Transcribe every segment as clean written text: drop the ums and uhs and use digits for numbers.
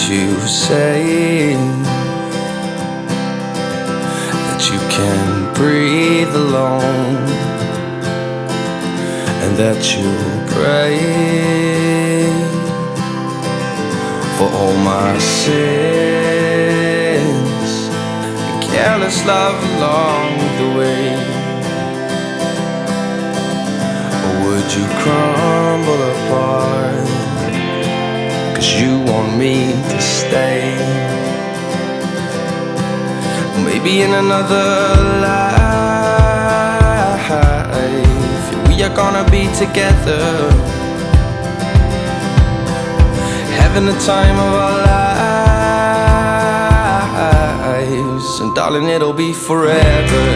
you say that you can breathe alone, and that you'll pray for all my sins and careless love along the way? Or would you crumble apart 'cause you want me to stay? Maybe in another life we are gonna be together, having the time of our lives, and darling, it'll be forever.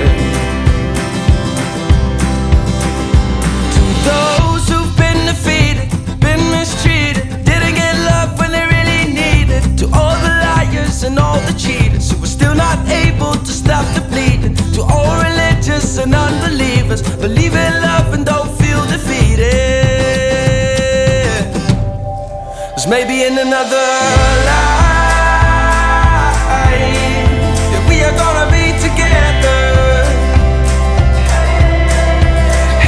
To those who've been defeated, been mistreated, didn't get love when they really needed, to all the liars and all the cheaters who were still not able to stop the bleeding, to all religious and unbelievers, believe in love and don't feel defeated. 'Cause maybe in another life that we are gonna be together,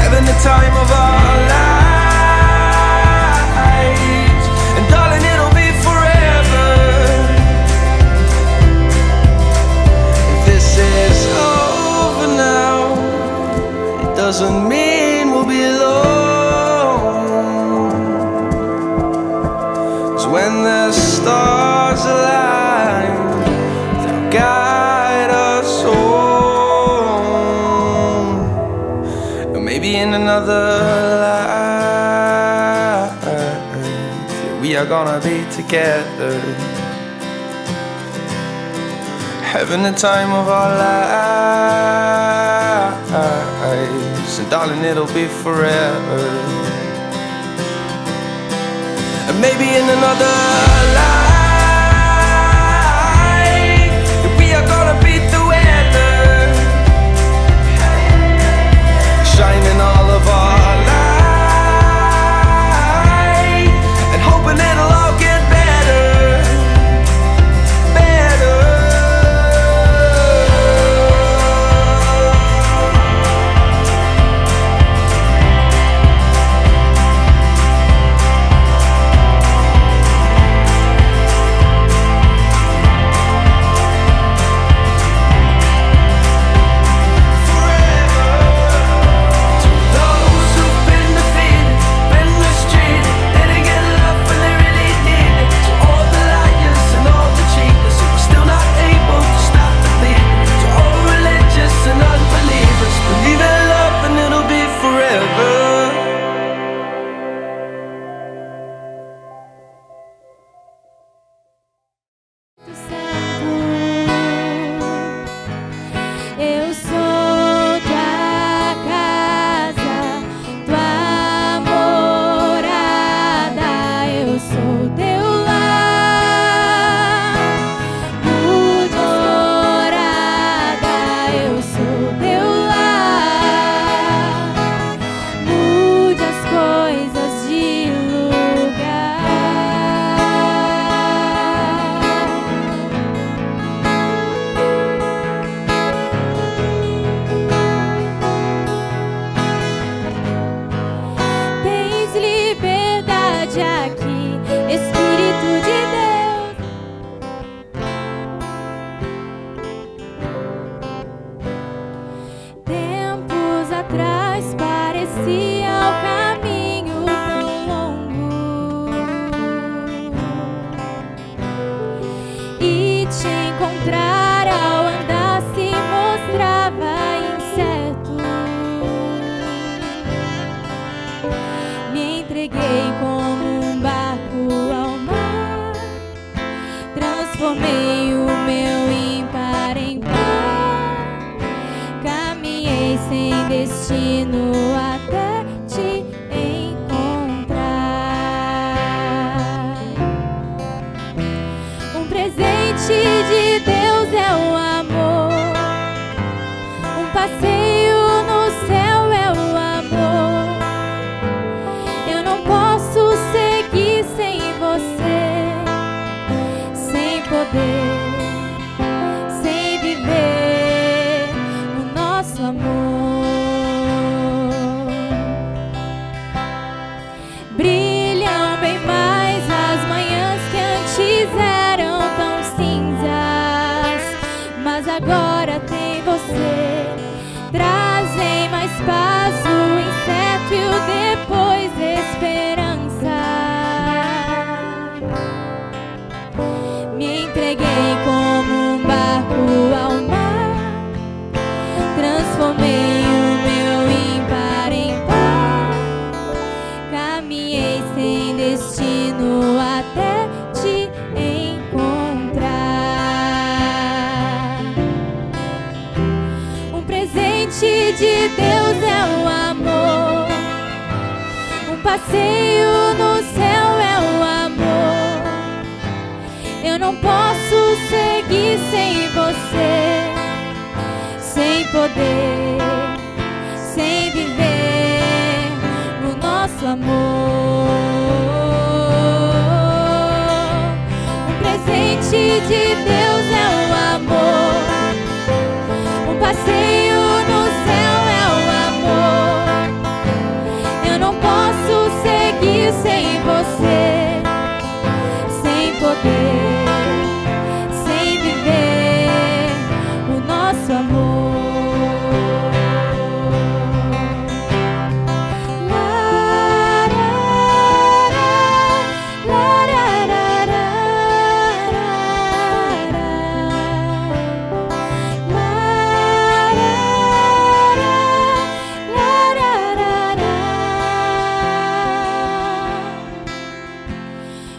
having the time of our lives, and darling, it'll be forever. If this is over now, it doesn't mean we'll be alone. 'Cause when the stars align, they'll guide us home. And maybe in another life we are gonna be together, having the time of our lives, and darling, it'll be forever. And maybe in another life we are gonna be together, shining all of our light, and hoping it'll all get better, better. destino até te encontrar. Um presente de Deus é o amor, um passeio no céu é o amor. Eu não posso seguir sem você, sem poder, sem viver o nosso amor. Um presente de Deus é o amor, um passeio no céu é o amor. Eu não posso seguir sem você, sem poder, sem viver o nosso amor.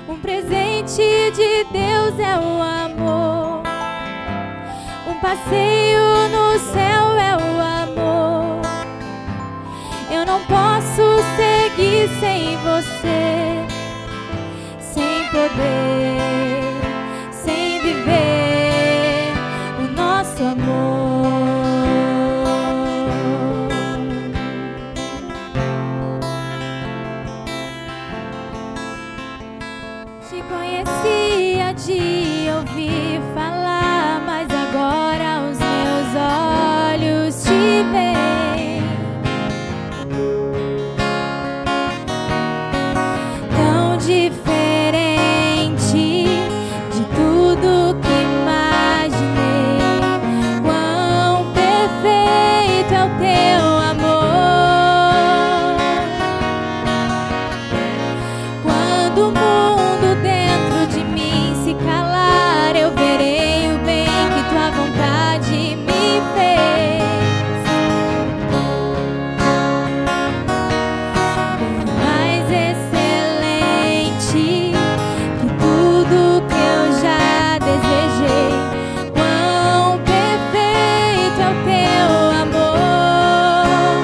Um presente de Deus é o amor, um passeio no céu é o amor. Eu não posso seguir sem você, sem poder, sem viver o nosso amor. Te conhecia de ouvir falar, mas agora os meus olhos te veem. Tão diferente de tudo que imaginei. Quão perfeito é o teu amor. Quando o mundo dentro de mim se calar, eu verei o bem que tua vontade me fez. Bem mais excelente que tudo que eu já desejei. Quão perfeito é o teu amor.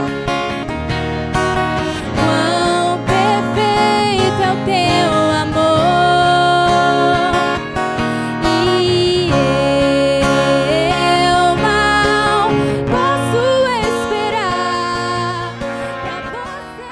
Quão perfeito é o teu amor. E eu mal posso esperar pra você.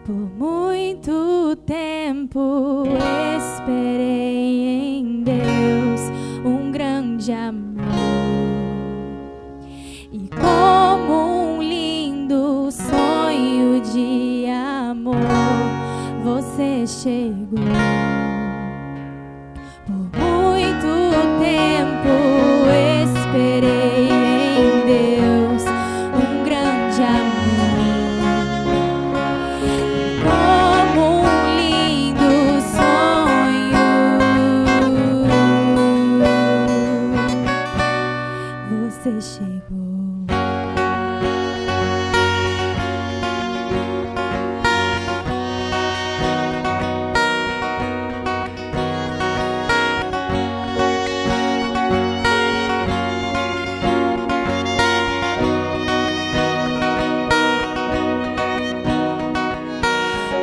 Por muito tempo esperei em Deus um grande amor, e como um lindo sonho de amor você chegou. Por muito tempo esperei em Deus um grande amor. Como um lindo sonho, você chegou.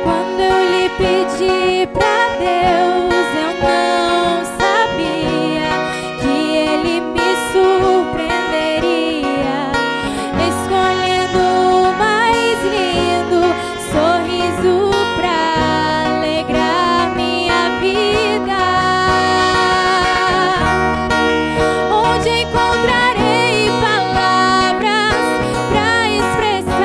Quando eu lhe pedi pra Deus, eu não sabia que Ele me surpreenderia, escolhendo o mais lindo sorriso pra alegrar minha vida. Onde encontrarei palavras pra expressar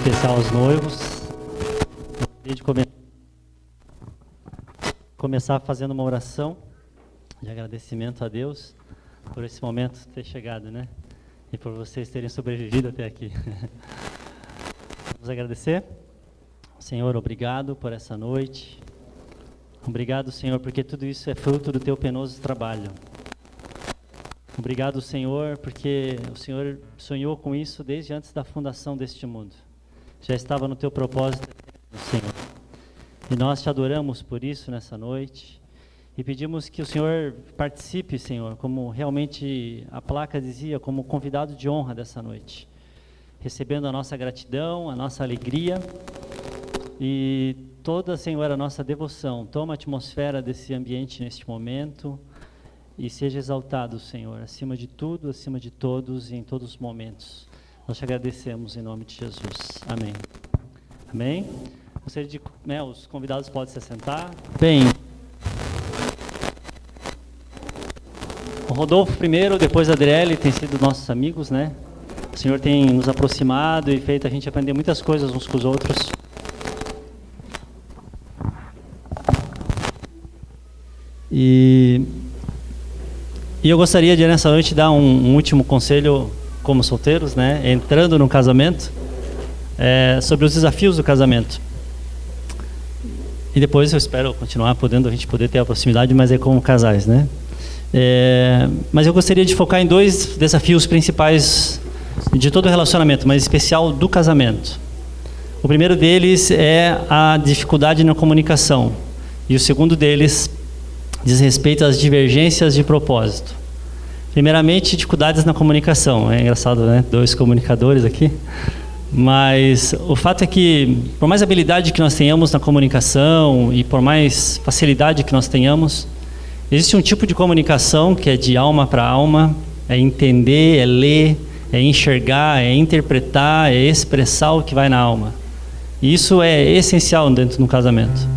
especial aos noivos. Eu gostaria de começar fazendo uma oração de agradecimento a Deus por esse momento ter chegado, né? E por vocês terem sobrevivido até aqui. Vamos agradecer? Senhor, obrigado por essa noite. Obrigado, Senhor, porque tudo isso é fruto do Teu penoso trabalho. Obrigado, Senhor, porque o Senhor sonhou com isso desde antes da fundação deste mundo. Já estava no Teu propósito, Senhor. E nós Te adoramos por isso nessa noite. E pedimos que o Senhor participe, Senhor, como realmente a placa dizia, como convidado de honra dessa noite. Recebendo a nossa gratidão, a nossa alegria e toda, Senhor, a nossa devoção. Toma a atmosfera desse ambiente neste momento e seja exaltado, Senhor, acima de tudo, acima de todos e em todos os momentos. Nós Te agradecemos em nome de Jesus. Amém. Amém. Gostaria de, os convidados podem se assentar. Bem, o Rodolfo primeiro, depois a Adriele, têm sido nossos amigos, né? O Senhor tem nos aproximado e feito a gente aprender muitas coisas uns com os outros. E eu gostaria de, nessa noite, dar um último conselho como solteiros, né? Entrando no casamento, sobre os desafios do casamento. E depois eu espero continuar a gente poder ter a proximidade, mas é como casais, né? Mas eu gostaria de focar em dois desafios principais de todo relacionamento, mas em especial do casamento. O primeiro deles é a dificuldade na comunicação. E o segundo deles diz respeito às divergências de propósito. Primeiramente, dificuldades na comunicação. É engraçado, né? 2 comunicadores aqui. Mas o fato é que, por mais habilidade que nós tenhamos na comunicação e por mais facilidade que nós tenhamos, existe um tipo de comunicação que é de alma para alma, é entender, é ler, é enxergar, é interpretar, é expressar o que vai na alma. E isso é essencial dentro do casamento.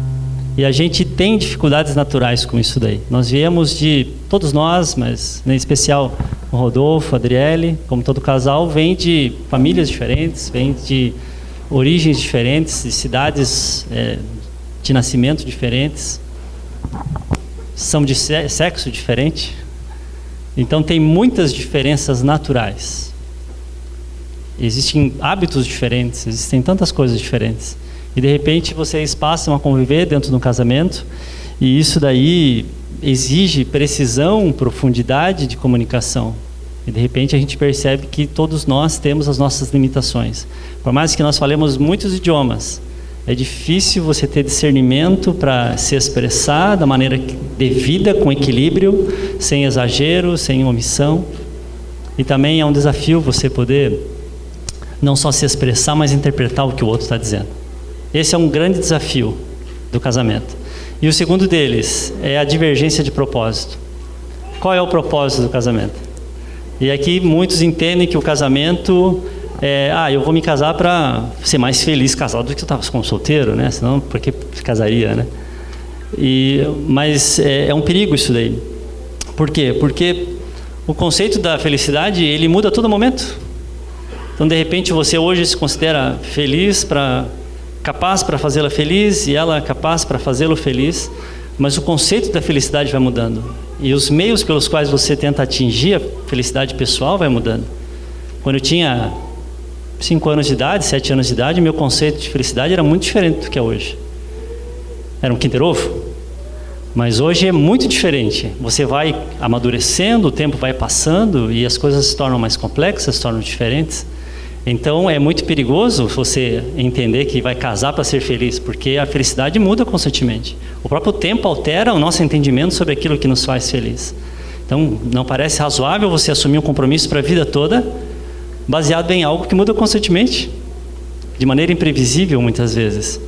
E a gente tem dificuldades naturais com isso daí. Nós viemos todos nós, mas em especial o Rodolfo, a Adriele, como todo casal, vem de famílias diferentes, vem de origens diferentes, de cidades de nascimento diferentes, são de sexo diferente. Então tem muitas diferenças naturais. Existem hábitos diferentes, existem tantas coisas diferentes. E de repente vocês passam a conviver dentro de um casamento e isso daí exige precisão, profundidade de comunicação. E de repente a gente percebe que todos nós temos as nossas limitações. Por mais que nós falemos muitos idiomas, é difícil você ter discernimento para se expressar da maneira devida, com equilíbrio, sem exagero, sem omissão. E também é um desafio você poder não só se expressar, mas interpretar o que o outro está dizendo. Esse é um grande desafio do casamento. E o segundo deles é a divergência de propósito. Qual é o propósito do casamento? E aqui muitos entendem que o casamento eu vou me casar para ser mais feliz casado do que eu estava como solteiro, né? Senão, por que casaria, né? Mas é um perigo isso daí. Por quê? Porque o conceito da felicidade, ele muda a todo momento. Então, de repente, você hoje se considera capaz para fazê-la feliz e ela capaz para fazê-lo feliz, mas o conceito da felicidade vai mudando e os meios pelos quais você tenta atingir a felicidade pessoal vai mudando. Quando eu tinha 5 anos de idade, 7 anos de idade, meu conceito de felicidade era muito diferente do que é hoje. Era um Kinder Ovo, mas hoje é muito diferente. Você vai amadurecendo, o tempo vai passando e as coisas se tornam mais complexas, se tornam diferentes. Então é muito perigoso você entender que vai casar para ser feliz, porque a felicidade muda constantemente. O próprio tempo altera o nosso entendimento sobre aquilo que nos faz feliz. Então não parece razoável você assumir um compromisso para a vida toda, baseado em algo que muda constantemente, de maneira imprevisível muitas vezes.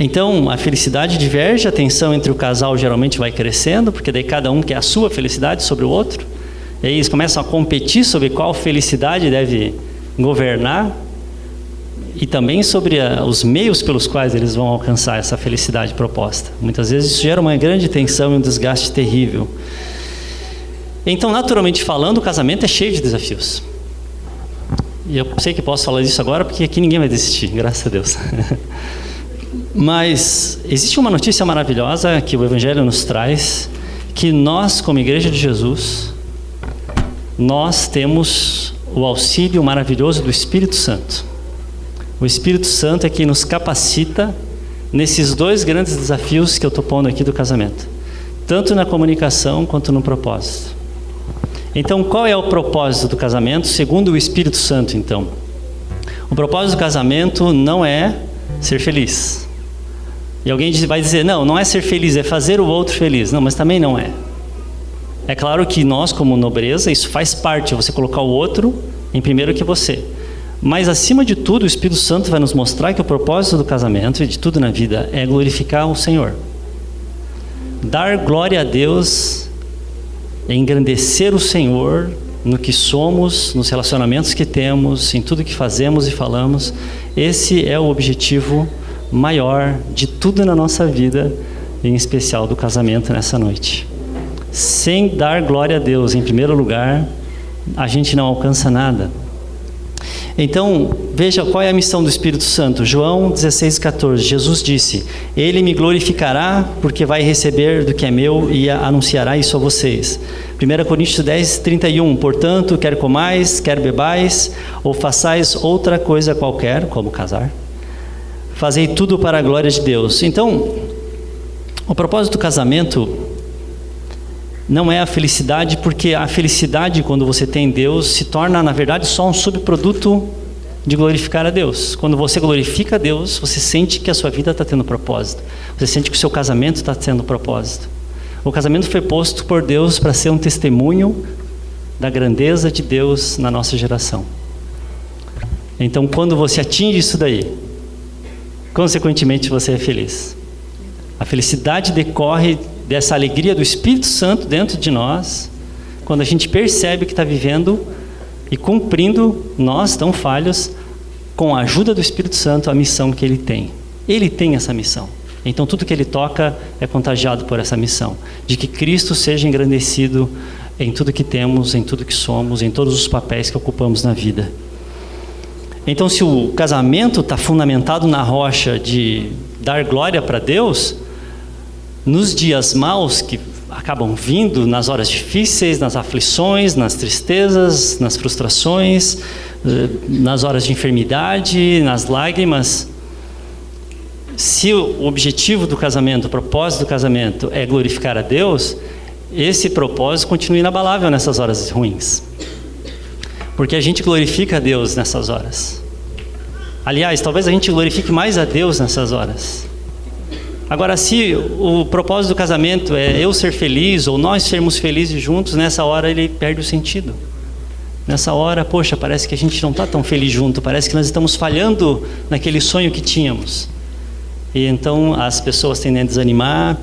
Então a felicidade diverge, a tensão entre o casal geralmente vai crescendo, porque daí cada um quer a sua felicidade sobre o outro. E aí eles começam a competir sobre qual felicidade deve governar e também sobre os meios pelos quais eles vão alcançar essa felicidade proposta. Muitas vezes isso gera uma grande tensão e um desgaste terrível. Então, naturalmente falando, o casamento é cheio de desafios. E eu sei que posso falar disso agora porque aqui ninguém vai desistir, graças a Deus. Mas existe uma notícia maravilhosa que o Evangelho nos traz, que nós, como Igreja de Jesus, nós temos o auxílio maravilhoso do Espírito Santo. O Espírito Santo é quem nos capacita nesses dois grandes desafios que eu estou pondo aqui do casamento, tanto na comunicação quanto no propósito. Então, qual é o propósito do casamento, segundo o Espírito Santo, então? O propósito do casamento não é ser feliz. E alguém vai dizer, não é ser feliz, é fazer o outro feliz. Não, mas também não é. É claro que nós, como nobreza, isso faz parte, você colocar o outro em primeiro que você. Mas, acima de tudo, o Espírito Santo vai nos mostrar que o propósito do casamento e de tudo na vida é glorificar o Senhor. Dar glória a Deus, engrandecer o Senhor no que somos, nos relacionamentos que temos, em tudo que fazemos e falamos. Esse é o objetivo maior de tudo na nossa vida, em especial do casamento nessa noite. Sem dar glória a Deus em primeiro lugar, a gente não alcança nada. Então, veja qual é a missão do Espírito Santo. João 16,14, Jesus disse, Ele me glorificará porque vai receber do que é meu e anunciará isso a vocês. 1 Coríntios 10:31, portanto, quer comais, quer bebais, ou façais outra coisa qualquer, como casar, fazei tudo para a glória de Deus. Então, o propósito do casamento não é a felicidade, porque a felicidade, quando você tem Deus, se torna, na verdade, só um subproduto de glorificar a Deus. Quando você glorifica a Deus, você sente que a sua vida está tendo propósito. Você sente que o seu casamento está tendo propósito. O casamento foi posto por Deus para ser um testemunho da grandeza de Deus na nossa geração. Então, quando você atinge isso daí, consequentemente você é feliz. A felicidade decorre dessa alegria do Espírito Santo dentro de nós, quando a gente percebe que está vivendo e cumprindo, nós tão falhos, com a ajuda do Espírito Santo, a missão que Ele tem. Ele tem essa missão. Então tudo que Ele toca é contagiado por essa missão, de que Cristo seja engrandecido em tudo que temos, em tudo que somos, em todos os papéis que ocupamos na vida. Então, se o casamento está fundamentado na rocha de dar glória para Deus, nos dias maus que acabam vindo, nas horas difíceis, nas aflições, nas tristezas, nas frustrações, nas horas de enfermidade, nas lágrimas, se o objetivo do casamento, o propósito do casamento é glorificar a Deus, esse propósito continua inabalável nessas horas ruins. Porque a gente glorifica a Deus nessas horas. Aliás, talvez a gente glorifique mais a Deus nessas horas. Agora, se o propósito do casamento é eu ser feliz ou nós sermos felizes juntos, nessa hora ele perde o sentido. Nessa hora, poxa, parece que a gente não está tão feliz junto, parece que nós estamos falhando naquele sonho que tínhamos. E então as pessoas tendem a desanimar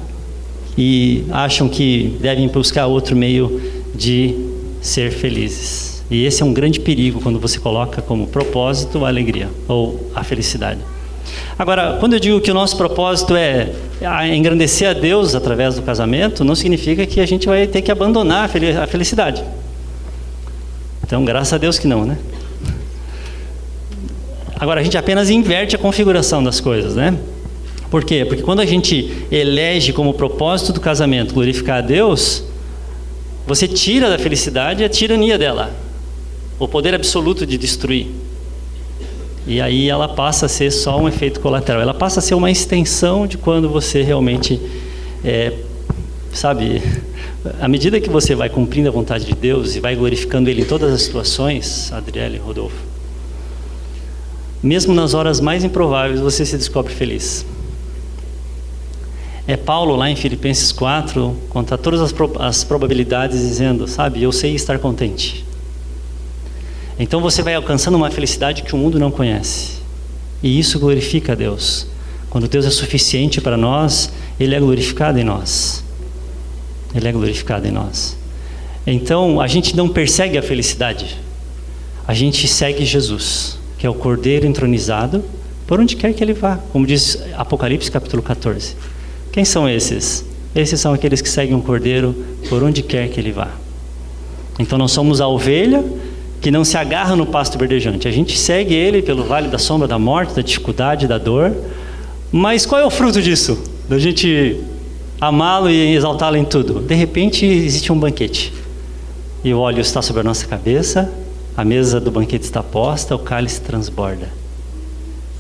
e acham que devem buscar outro meio de ser felizes. E esse é um grande perigo quando você coloca como propósito a alegria ou a felicidade. Agora, quando eu digo que o nosso propósito é engrandecer a Deus através do casamento, não significa que a gente vai ter que abandonar a felicidade. Então, graças a Deus que não, né? Agora, a gente apenas inverte a configuração das coisas, né? Por quê? Porque quando a gente elege como propósito do casamento glorificar a Deus, você tira da felicidade a tirania dela, o poder absoluto de destruir. E aí ela passa a ser só um efeito colateral. Ela passa a ser uma extensão de quando você realmente, à medida que você vai cumprindo a vontade de Deus e vai glorificando Ele em todas as situações, Adriele, Rodolfo, mesmo nas horas mais improváveis, você se descobre feliz. Paulo, lá em Filipenses 4, conta todas as probabilidades, dizendo, eu sei estar contente. Então você vai alcançando uma felicidade que o mundo não conhece. E isso glorifica a Deus. Quando Deus é suficiente para nós, Ele é glorificado em nós. Ele é glorificado em nós. Então, a gente não persegue a felicidade. A gente segue Jesus, que é o Cordeiro entronizado, por onde quer que Ele vá. Como diz Apocalipse capítulo 14. Quem são esses? Esses são aqueles que seguem o Cordeiro por onde quer que Ele vá. Então nós somos a ovelha que não se agarra no pasto verdejante. A gente segue ele pelo vale da sombra da morte, da dificuldade, da dor. Mas qual é o fruto disso? Da gente amá-lo e exaltá-lo em tudo. De repente existe um banquete. E o óleo está sobre a nossa cabeça, a mesa do banquete está posta, o cálice transborda.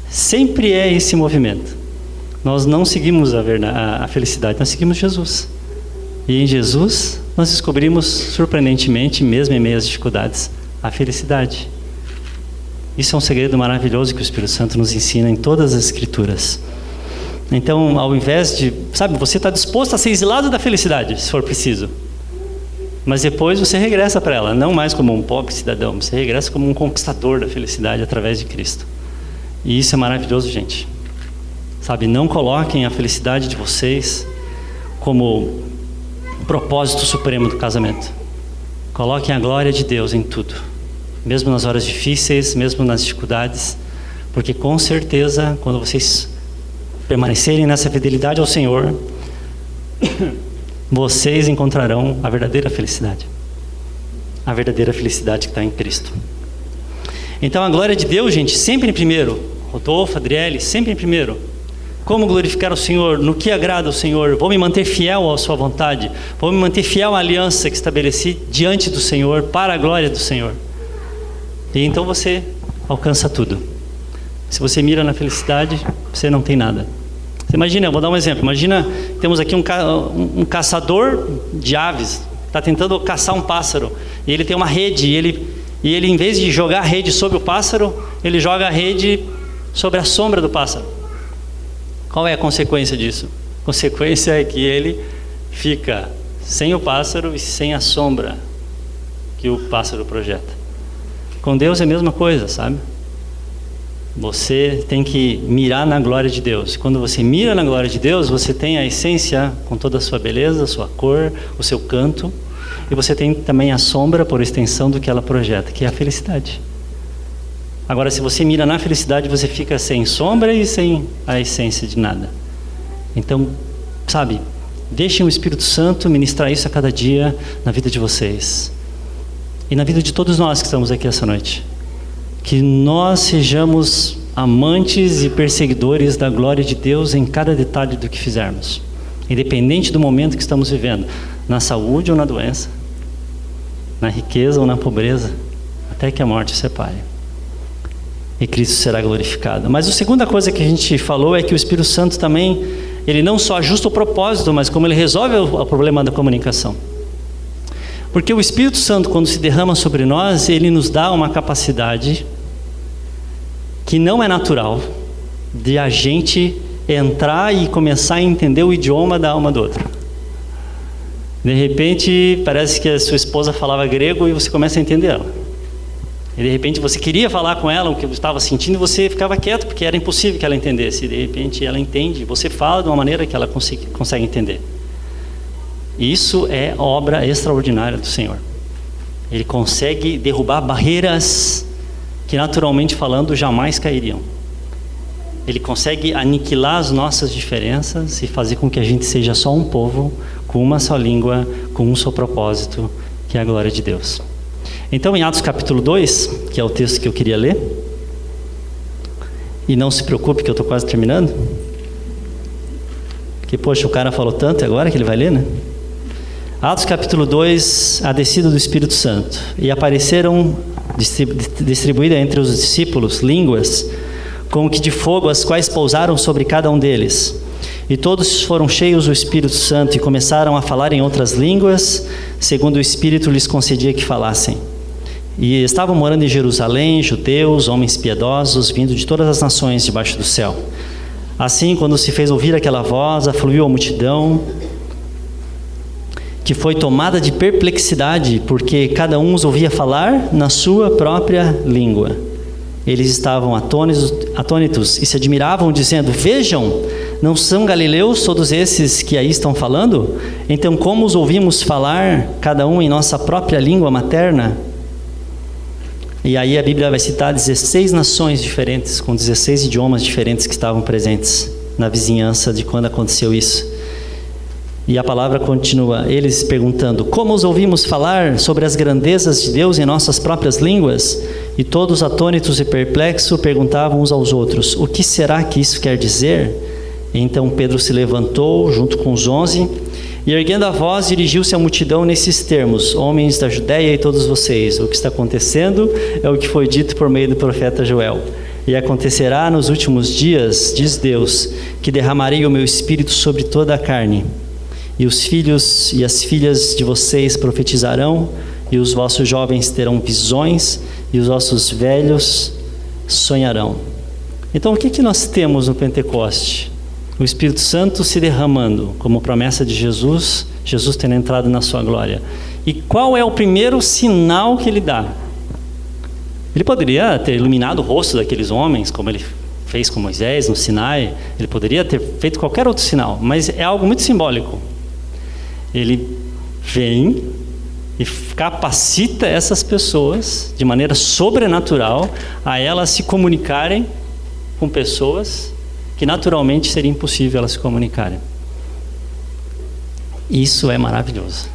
Sempre é esse movimento. Nós não seguimos a felicidade, nós seguimos Jesus. E em Jesus nós descobrimos, surpreendentemente, mesmo em meio às dificuldades, a felicidade. Isso é um segredo maravilhoso que o Espírito Santo nos ensina em todas as Escrituras. Então, ao invés de... Sabe, você está disposto a ser exilado da felicidade, se for preciso. Mas depois você regressa para ela, não mais como um pobre cidadão, você regressa como um conquistador da felicidade através de Cristo. E isso é maravilhoso, gente. Sabe, não coloquem a felicidade de vocês como propósito supremo do casamento. Coloquem a glória de Deus em tudo, mesmo nas horas difíceis, mesmo nas dificuldades, porque com certeza, quando vocês permanecerem nessa fidelidade ao Senhor, vocês encontrarão a verdadeira felicidade que está em Cristo. Então a glória de Deus, gente, sempre em primeiro. Rodolfo, Adriele, sempre em primeiro. Como glorificar o Senhor, no que agrada o Senhor, vou me manter fiel à sua vontade, vou me manter fiel à aliança que estabeleci diante do Senhor, para a glória do Senhor. E então você alcança tudo. Se você mira na felicidade, você não tem nada. Você imagina, eu vou dar um exemplo, imagina, temos aqui um caçador de aves, está tentando caçar um pássaro, e ele tem uma rede, e ele em vez de jogar a rede sobre o pássaro, ele joga a rede sobre a sombra do pássaro. Qual é a consequência disso? A consequência é que ele fica sem o pássaro e sem a sombra que o pássaro projeta. Com Deus é a mesma coisa, sabe? Você tem que mirar na glória de Deus. Quando você mira na glória de Deus, você tem a essência com toda a sua beleza, a sua cor, o seu canto. E você tem também a sombra por extensão do que ela projeta, que é a felicidade. Agora, se você mira na felicidade, você fica sem sombra e sem a essência de nada. Então, sabe, deixem o Espírito Santo ministrar isso a cada dia na vida de vocês. E na vida de todos nós que estamos aqui essa noite. Que nós sejamos amantes e perseguidores da glória de Deus em cada detalhe do que fizermos. Independente do momento que estamos vivendo. Na saúde ou na doença. Na riqueza ou na pobreza. Até que a morte separe. E Cristo será glorificado. Mas a segunda coisa que a gente falou é que o Espírito Santo também, ele não só ajusta o propósito, mas como ele resolve o problema da comunicação. Porque o Espírito Santo, quando se derrama sobre nós, ele nos dá uma capacidade que não é natural de a gente entrar e começar a entender o idioma da alma do outro. De repente, parece que a sua esposa falava grego e você começa a entender ela. E de repente você queria falar com ela o que você estava sentindo e você ficava quieto, porque era impossível que ela entendesse. E de repente ela entende, você fala de uma maneira que ela consegue entender. Isso é obra extraordinária do Senhor. Ele consegue derrubar barreiras que, naturalmente falando, jamais cairiam. Ele consegue aniquilar as nossas diferenças e fazer com que a gente seja só um povo, com uma só língua, com um só propósito, que é a glória de Deus. Então, em Atos capítulo 2, que é o texto que eu queria ler, e não se preocupe que eu estou quase terminando, porque, poxa, o cara falou tanto, agora que ele vai ler, né? Atos capítulo 2, a descida do Espírito Santo. E apareceram distribuídas entre os discípulos línguas, como que de fogo, as quais pousaram sobre cada um deles. E todos foram cheios do Espírito Santo e começaram a falar em outras línguas, segundo o Espírito lhes concedia que falassem. E estavam morando em Jerusalém, judeus, homens piedosos, vindo de todas as nações debaixo do céu. Assim, quando se fez ouvir aquela voz, afluiu a multidão, que foi tomada de perplexidade, porque cada um os ouvia falar na sua própria língua. Eles estavam atônitos e se admiravam, dizendo: vejam, não são galileus todos esses que aí estão falando? Então como os ouvimos falar, cada um em nossa própria língua materna? E aí a Bíblia vai citar 16 nações diferentes, com 16 idiomas diferentes que estavam presentes na vizinhança de quando aconteceu isso. E a palavra continua, eles perguntando: como os ouvimos falar sobre as grandezas de Deus em nossas próprias línguas? E todos, atônitos e perplexos, perguntavam uns aos outros: o que será que isso quer dizer? Então Pedro se levantou junto com os 11 e, erguendo a voz, dirigiu-se à multidão nesses termos: homens da Judéia e todos vocês, o que está acontecendo é o que foi dito por meio do profeta Joel. E acontecerá nos últimos dias, diz Deus, que derramarei o meu espírito sobre toda a carne. E os filhos e as filhas de vocês profetizarão, e os vossos jovens terão visões, e os vossos velhos sonharão. Então, o que nós temos no Pentecoste? O Espírito Santo se derramando, como promessa de Jesus, Jesus tendo entrado na sua glória. E qual é o primeiro sinal que ele dá? Ele poderia ter iluminado o rosto daqueles homens, como ele fez com Moisés no Sinai. Ele poderia ter feito qualquer outro sinal, mas é algo muito simbólico. Ele vem e capacita essas pessoas de maneira sobrenatural a elas se comunicarem com pessoas que naturalmente seria impossível elas se comunicarem. Isso é maravilhoso.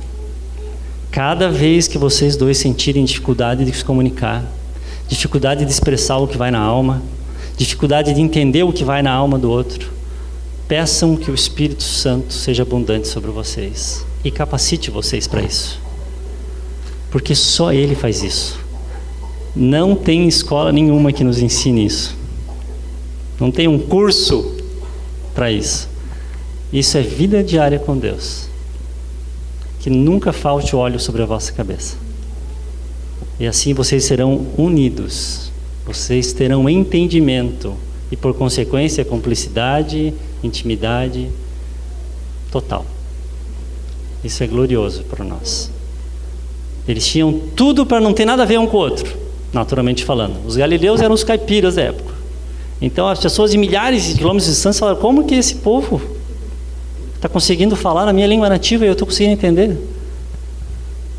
Cada vez que vocês dois sentirem dificuldade de se comunicar, dificuldade de expressar o que vai na alma, dificuldade de entender o que vai na alma do outro, peçam que o Espírito Santo seja abundante sobre vocês e capacite vocês para isso, porque só Ele faz isso. Não tem escola nenhuma que nos ensine isso, não tem um curso para isso. Isso é vida diária com Deus. Que nunca falte óleo sobre a vossa cabeça, e assim vocês serão unidos, vocês terão entendimento e, por consequência, cumplicidade, intimidade total. Isso é glorioso para nós. Eles tinham tudo para não ter nada a ver um com o outro, naturalmente falando. Os galileus eram os caipiras da época. Então as pessoas de milhares de quilômetros de distância falaram: como que esse povo está conseguindo falar na minha língua nativa e eu estou conseguindo entender?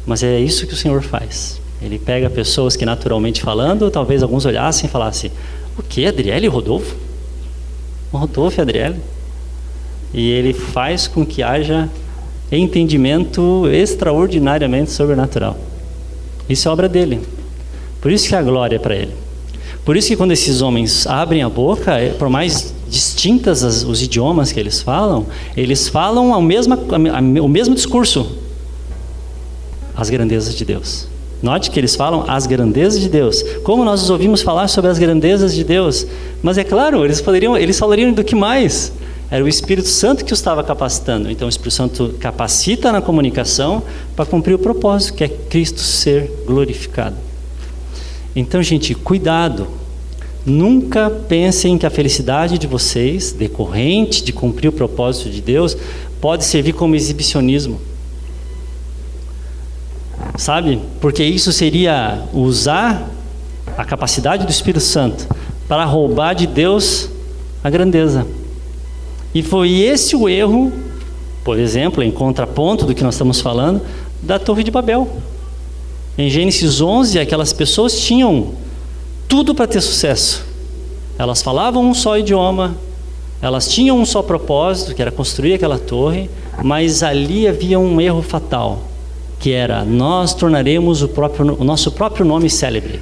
Mas é isso que o Senhor faz. Ele pega pessoas que, naturalmente falando, talvez alguns olhassem e falassem: o que, Adriele e Rodolfo? Rodolfo e Adriele? E ele faz com que haja entendimento extraordinariamente sobrenatural. Isso é obra dele. Por isso que a glória é para ele. Por isso que quando esses homens abrem a boca, por mais distintas os idiomas que eles falam o mesmo discurso: as grandezas de Deus. Note que eles falam as grandezas de Deus. Como nós os ouvimos falar sobre as grandezas de Deus? Mas é claro, eles falariam do que mais? Era o Espírito Santo que os estava capacitando. Então o Espírito Santo capacita na comunicação para cumprir o propósito, que é Cristo ser glorificado. Então, gente, cuidado. Nunca pensem que a felicidade de vocês, decorrente de cumprir o propósito de Deus, pode servir como exibicionismo. Sabe? Porque isso seria usar a capacidade do Espírito Santo para roubar de Deus a grandeza. E foi esse o erro, por exemplo, em contraponto do que nós estamos falando, da Torre de Babel. Em Gênesis 11, aquelas pessoas tinham tudo para ter sucesso. Elas falavam um só idioma, elas tinham um só propósito, que era construir aquela torre, mas ali havia um erro fatal, que era: nós tornaremos o nosso próprio nome célebre.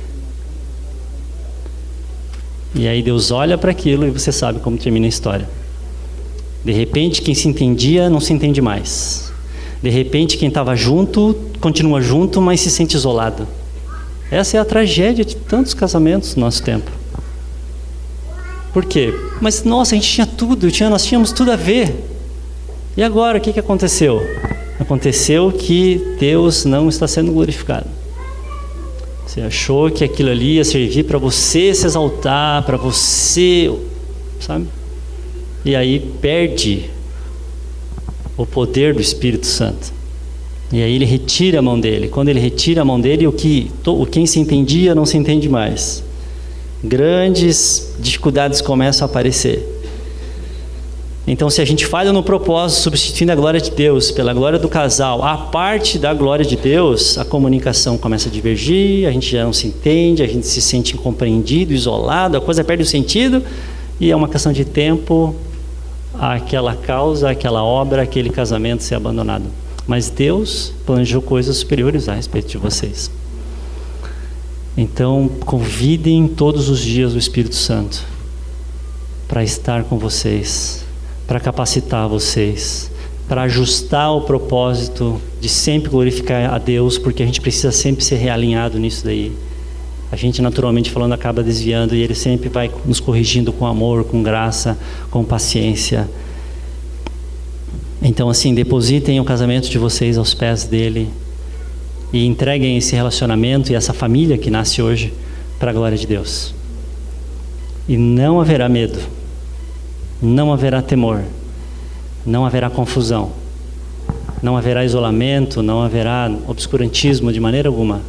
E aí Deus olha para aquilo e você sabe como termina a história. De repente, quem se entendia não se entende mais. De repente, quem estava junto continua junto, mas se sente isolado. Essa é a tragédia de tantos casamentos no nosso tempo. Por quê? Mas nossa, a gente tinha tudo, nós tínhamos tudo a ver. E agora, o que aconteceu? Aconteceu que Deus não está sendo glorificado. Você achou que aquilo ali ia servir para você se exaltar, para você, sabe? E aí perde o poder do Espírito Santo. E aí ele retira a mão dele. Quando ele retira a mão dele, quem se entendia não se entende mais. Grandes dificuldades começam a aparecer. Então, se a gente falha no propósito, substituindo a glória de Deus pela glória do casal, a parte da glória de Deus, a comunicação começa a divergir, a gente já não se entende, a gente se sente incompreendido, isolado, a coisa perde o sentido, e é uma questão de tempo àquela causa, àquela obra, aquele casamento ser abandonado. Mas Deus planejou coisas superiores a respeito de vocês. Então, convidem todos os dias o Espírito Santo para estar com vocês, para capacitar vocês, para ajustar o propósito de sempre glorificar a Deus, porque a gente precisa sempre ser realinhado nisso daí. A gente, naturalmente falando, acaba desviando, e Ele sempre vai nos corrigindo com amor, com graça, com paciência. Então, assim, depositem o casamento de vocês aos pés dEle e entreguem esse relacionamento e essa família que nasce hoje para a glória de Deus. E não haverá medo, não haverá temor, não haverá confusão, não haverá isolamento, não haverá obscurantismo de maneira alguma.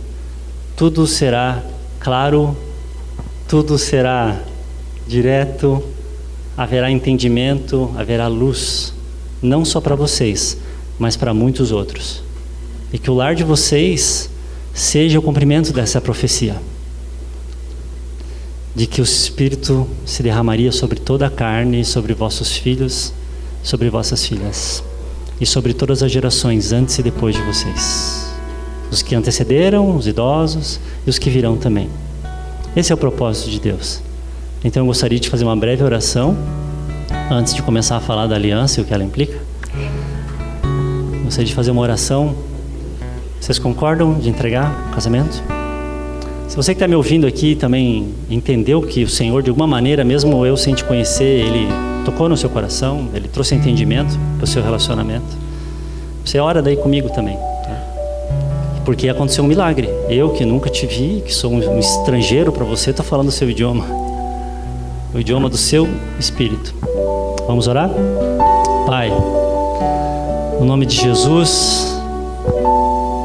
Tudo será claro, tudo será direto, haverá entendimento, haverá luz, não só para vocês, mas para muitos outros. E que o lar de vocês seja o cumprimento dessa profecia, de que o Espírito se derramaria sobre toda a carne, sobre vossos filhos, sobre vossas filhas, e sobre todas as gerações antes e depois de vocês, os que antecederam, os idosos e os que virão também. Esse é o propósito de Deus. Então eu gostaria de fazer uma breve oração antes de começar a falar da aliança e o que ela implica. Gostaria de fazer uma oração. Vocês concordam de entregar o casamento? Se você que está me ouvindo aqui também entendeu que o Senhor, de alguma maneira, mesmo eu sem te conhecer, Ele tocou no seu coração, Ele trouxe entendimento para o seu relacionamento, você ora daí comigo também, tá? Porque aconteceu um milagre. Eu que nunca te vi, que sou um estrangeiro para você, estou falando o seu idioma, o idioma do seu espírito. Vamos orar? Pai, no nome de Jesus,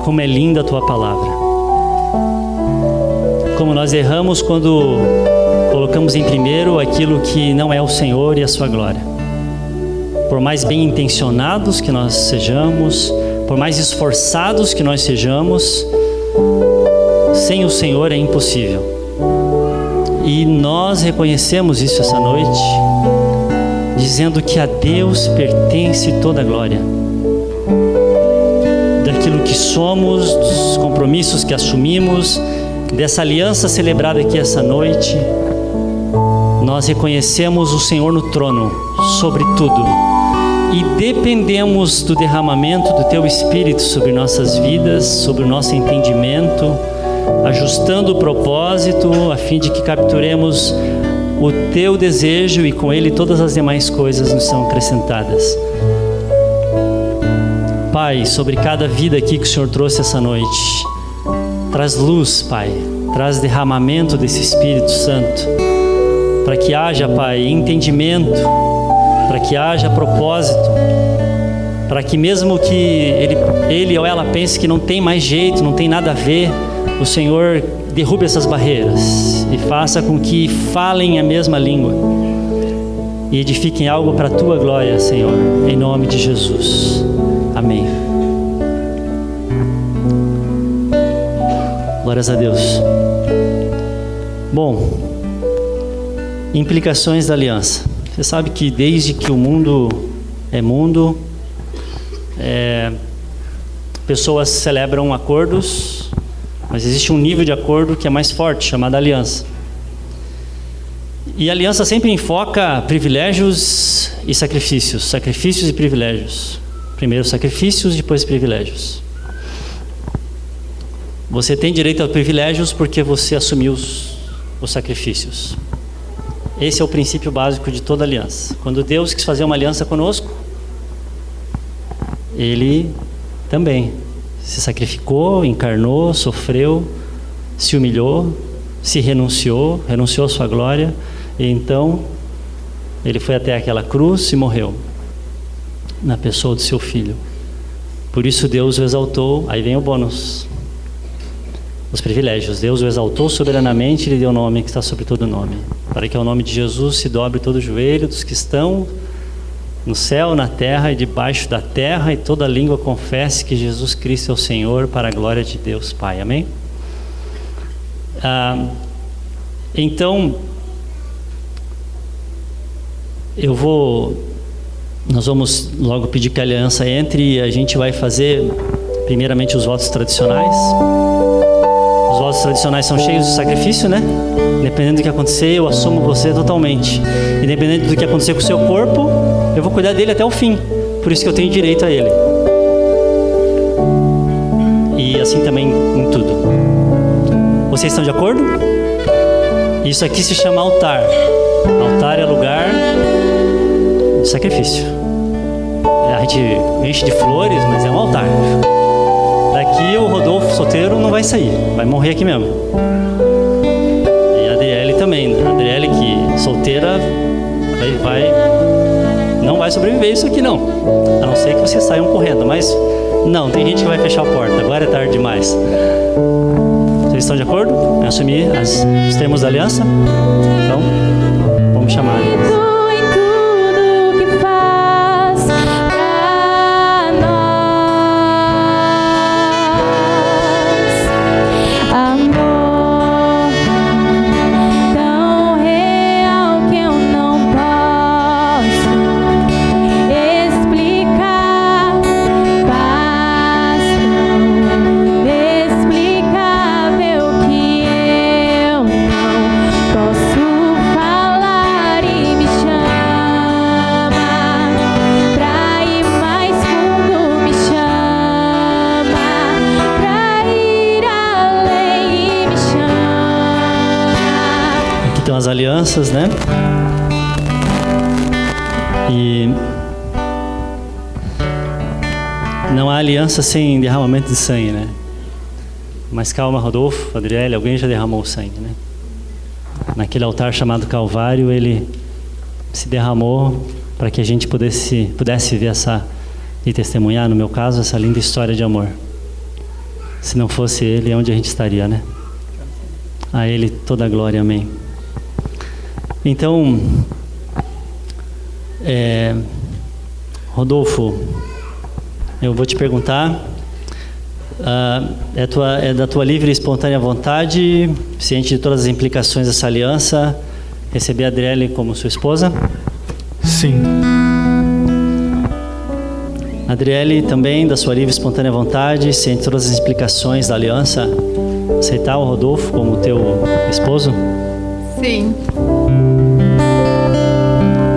como é linda a Tua palavra. Como nós erramos quando colocamos em primeiro aquilo que não é o Senhor e a Sua glória. Por mais bem intencionados que nós sejamos, por mais esforçados que nós sejamos, sem o Senhor é impossível. E nós reconhecemos isso essa noite, dizendo que a Deus pertence toda a glória. Daquilo que somos, dos compromissos que assumimos, dessa aliança celebrada aqui essa noite, nós reconhecemos o Senhor no trono, sobre tudo, e dependemos do derramamento do Teu Espírito sobre nossas vidas, sobre o nosso entendimento, ajustando o propósito, a fim de que capturemos o Teu desejo e com ele todas as demais coisas nos são acrescentadas. Pai, sobre cada vida aqui que o Senhor trouxe essa noite, traz luz, Pai, traz derramamento desse Espírito Santo, para que haja, Pai, entendimento, para que haja propósito, para que mesmo que ele ou ela pense que não tem mais jeito, não tem nada a ver, o Senhor derrube essas barreiras e faça com que falem a mesma língua e edifiquem algo para a Tua glória, Senhor, em nome de Jesus. Amém. Glórias a Deus. Bom, implicações da aliança. Você sabe que desde que o mundo é mundo, pessoas celebram acordos, mas existe um nível de acordo que é mais forte, chamado aliança. E a aliança sempre enfoca privilégios e sacrifícios, sacrifícios e privilégios. Primeiro sacrifícios, depois privilégios. Você tem direito a privilégios porque você assumiu os sacrifícios. Esse é o princípio básico de toda aliança. Quando Deus quis fazer uma aliança conosco, Ele também se sacrificou, encarnou, sofreu, se humilhou, se renunciou à sua glória, e então Ele foi até aquela cruz e morreu na pessoa do seu Filho. Por isso Deus o exaltou. Aí vem o bônus, os privilégios. Deus o exaltou soberanamente e lhe deu o nome que está sobre todo nome, para que ao nome de Jesus se dobre todo o joelho dos que estão no céu, na terra e debaixo da terra, e toda língua confesse que Jesus Cristo é o Senhor, para a glória de Deus Pai. Amém? Então, eu vou nós vamos logo pedir que a aliança entre e a gente vai fazer primeiramente os votos tradicionais. Os votos tradicionais são cheios de sacrifício, né? Independente do que acontecer, eu assumo você totalmente. Independente do que acontecer com o seu corpo, eu vou cuidar dele até o fim. Por isso que eu tenho direito a ele. E assim também em tudo. Vocês estão de acordo? Isso aqui se chama altar. Altar é lugar de sacrifício. A gente enche de flores, mas é um altar. Daqui o Rodolfo solteiro não vai sair, vai morrer aqui mesmo. E a Adriele também. A Adriele que solteira não vai sobreviver isso aqui não. A não ser que vocês saiam correndo, mas não, tem gente que vai fechar a porta. Agora é tarde demais. Vocês estão de acordo em assumir os termos da aliança? Então, vamos chamar a aliança. As alianças, né? E não há aliança sem derramamento de sangue, né? Mas calma, Rodolfo, Adriele, alguém já derramou o sangue, né? Naquele altar chamado Calvário, ele se derramou para que a gente pudesse ver e testemunhar, no meu caso, essa linda história de amor. Se não fosse ele, onde a gente estaria, né? A ele toda a glória, amém. Então, Rodolfo, eu vou te perguntar, é da tua livre e espontânea vontade, ciente de todas as implicações dessa aliança, receber a Adriele como sua esposa? Sim. Adriele, também da sua livre e espontânea vontade, ciente de todas as implicações da aliança, aceitar o Rodolfo como teu esposo? Sim.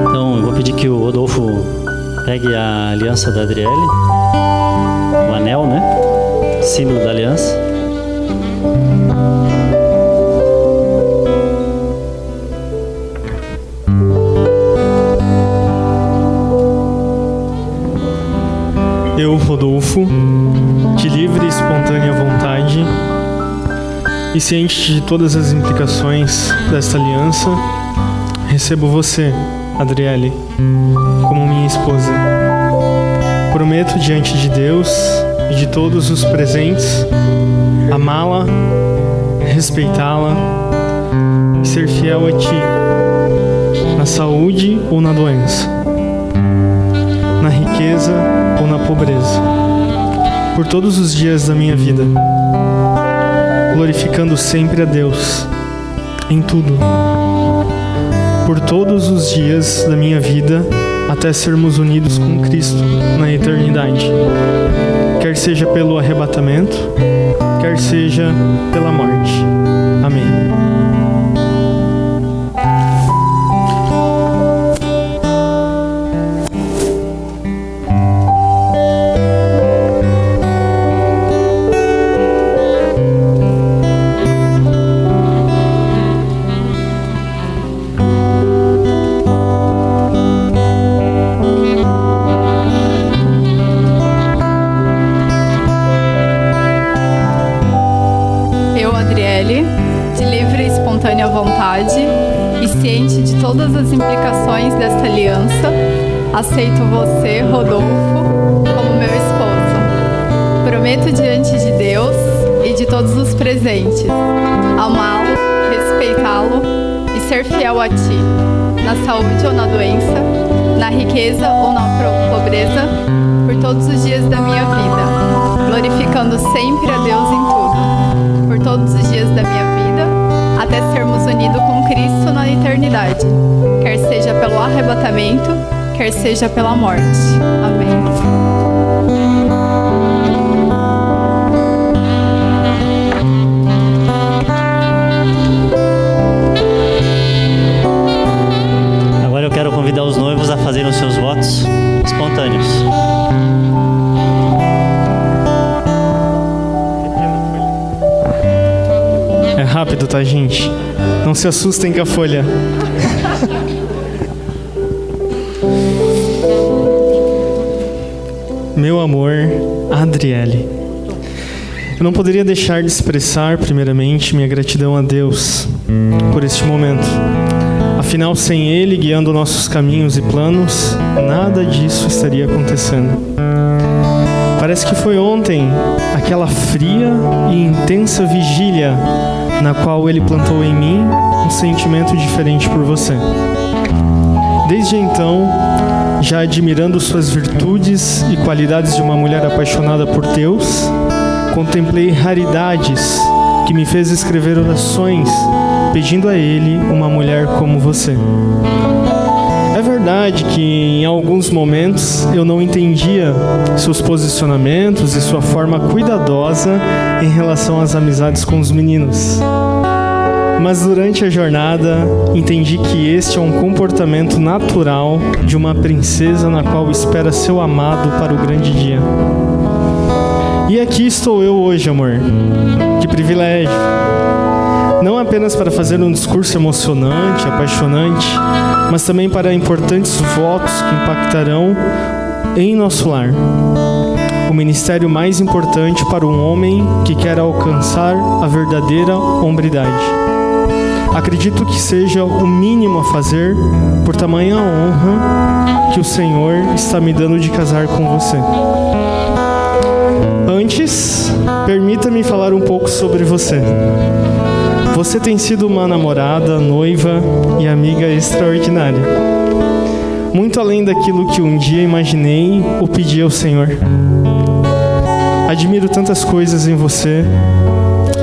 Então, eu vou pedir que o Rodolfo pegue a aliança da Adriele, o anel, né? Símbolo da aliança. Eu, Rodolfo, de livre e espontânea vontade e ciente de todas as implicações desta aliança, recebo você, Adriele, como minha esposa. Prometo diante de Deus e de todos os presentes amá-la, respeitá-la e ser fiel a ti, na saúde ou na doença, na riqueza ou na pobreza, por todos os dias da minha vida, glorificando sempre a Deus em tudo, por todos os dias da minha vida, até sermos unidos com Cristo na eternidade, quer seja pelo arrebatamento, quer seja pela morte. Amém. Todas as implicações desta aliança, aceito você, Rodolfo, como meu esposo. Prometo diante de Deus e de todos os presentes amá-lo, respeitá-lo e ser fiel a ti, na saúde ou na doença, na riqueza ou na pobreza, por todos os dias da minha vida, glorificando sempre a Deus em tudo, por todos os dias da minha vida, até sermos unidos com Cristo na eternidade, quer seja pelo arrebatamento, quer seja pela morte. Amém. Agora eu quero convidar os noivos a fazerem os seus votos espontâneos. É rápido, tá, gente? Não se assustem com a folha. Meu amor, Adriele, eu não poderia deixar de expressar, primeiramente, minha gratidão a Deus por este momento. Afinal, sem Ele guiando nossos caminhos e planos, nada disso estaria acontecendo. Parece que foi ontem aquela fria e intensa vigília na qual Ele plantou em mim um sentimento diferente por você. Desde então, já admirando suas virtudes e qualidades de uma mulher apaixonada por Deus, contemplei raridades que me fez escrever orações pedindo a Ele uma mulher como você. É verdade que em alguns momentos eu não entendia seus posicionamentos e sua forma cuidadosa em relação às amizades com os meninos. Mas durante a jornada entendi que este é um comportamento natural de uma princesa na qual espera seu amado para o grande dia. E aqui estou eu hoje, amor. Que privilégio! Não apenas para fazer um discurso emocionante, apaixonante, mas também para importantes votos que impactarão em nosso lar. O ministério mais importante para um homem que quer alcançar a verdadeira hombridade. Acredito que seja o mínimo a fazer por tamanha honra que o Senhor está me dando de casar com você. Antes, permita-me falar um pouco sobre você. Você tem sido uma namorada, noiva e amiga extraordinária. Muito além daquilo que um dia imaginei ou pedi ao Senhor. Admiro tantas coisas em você,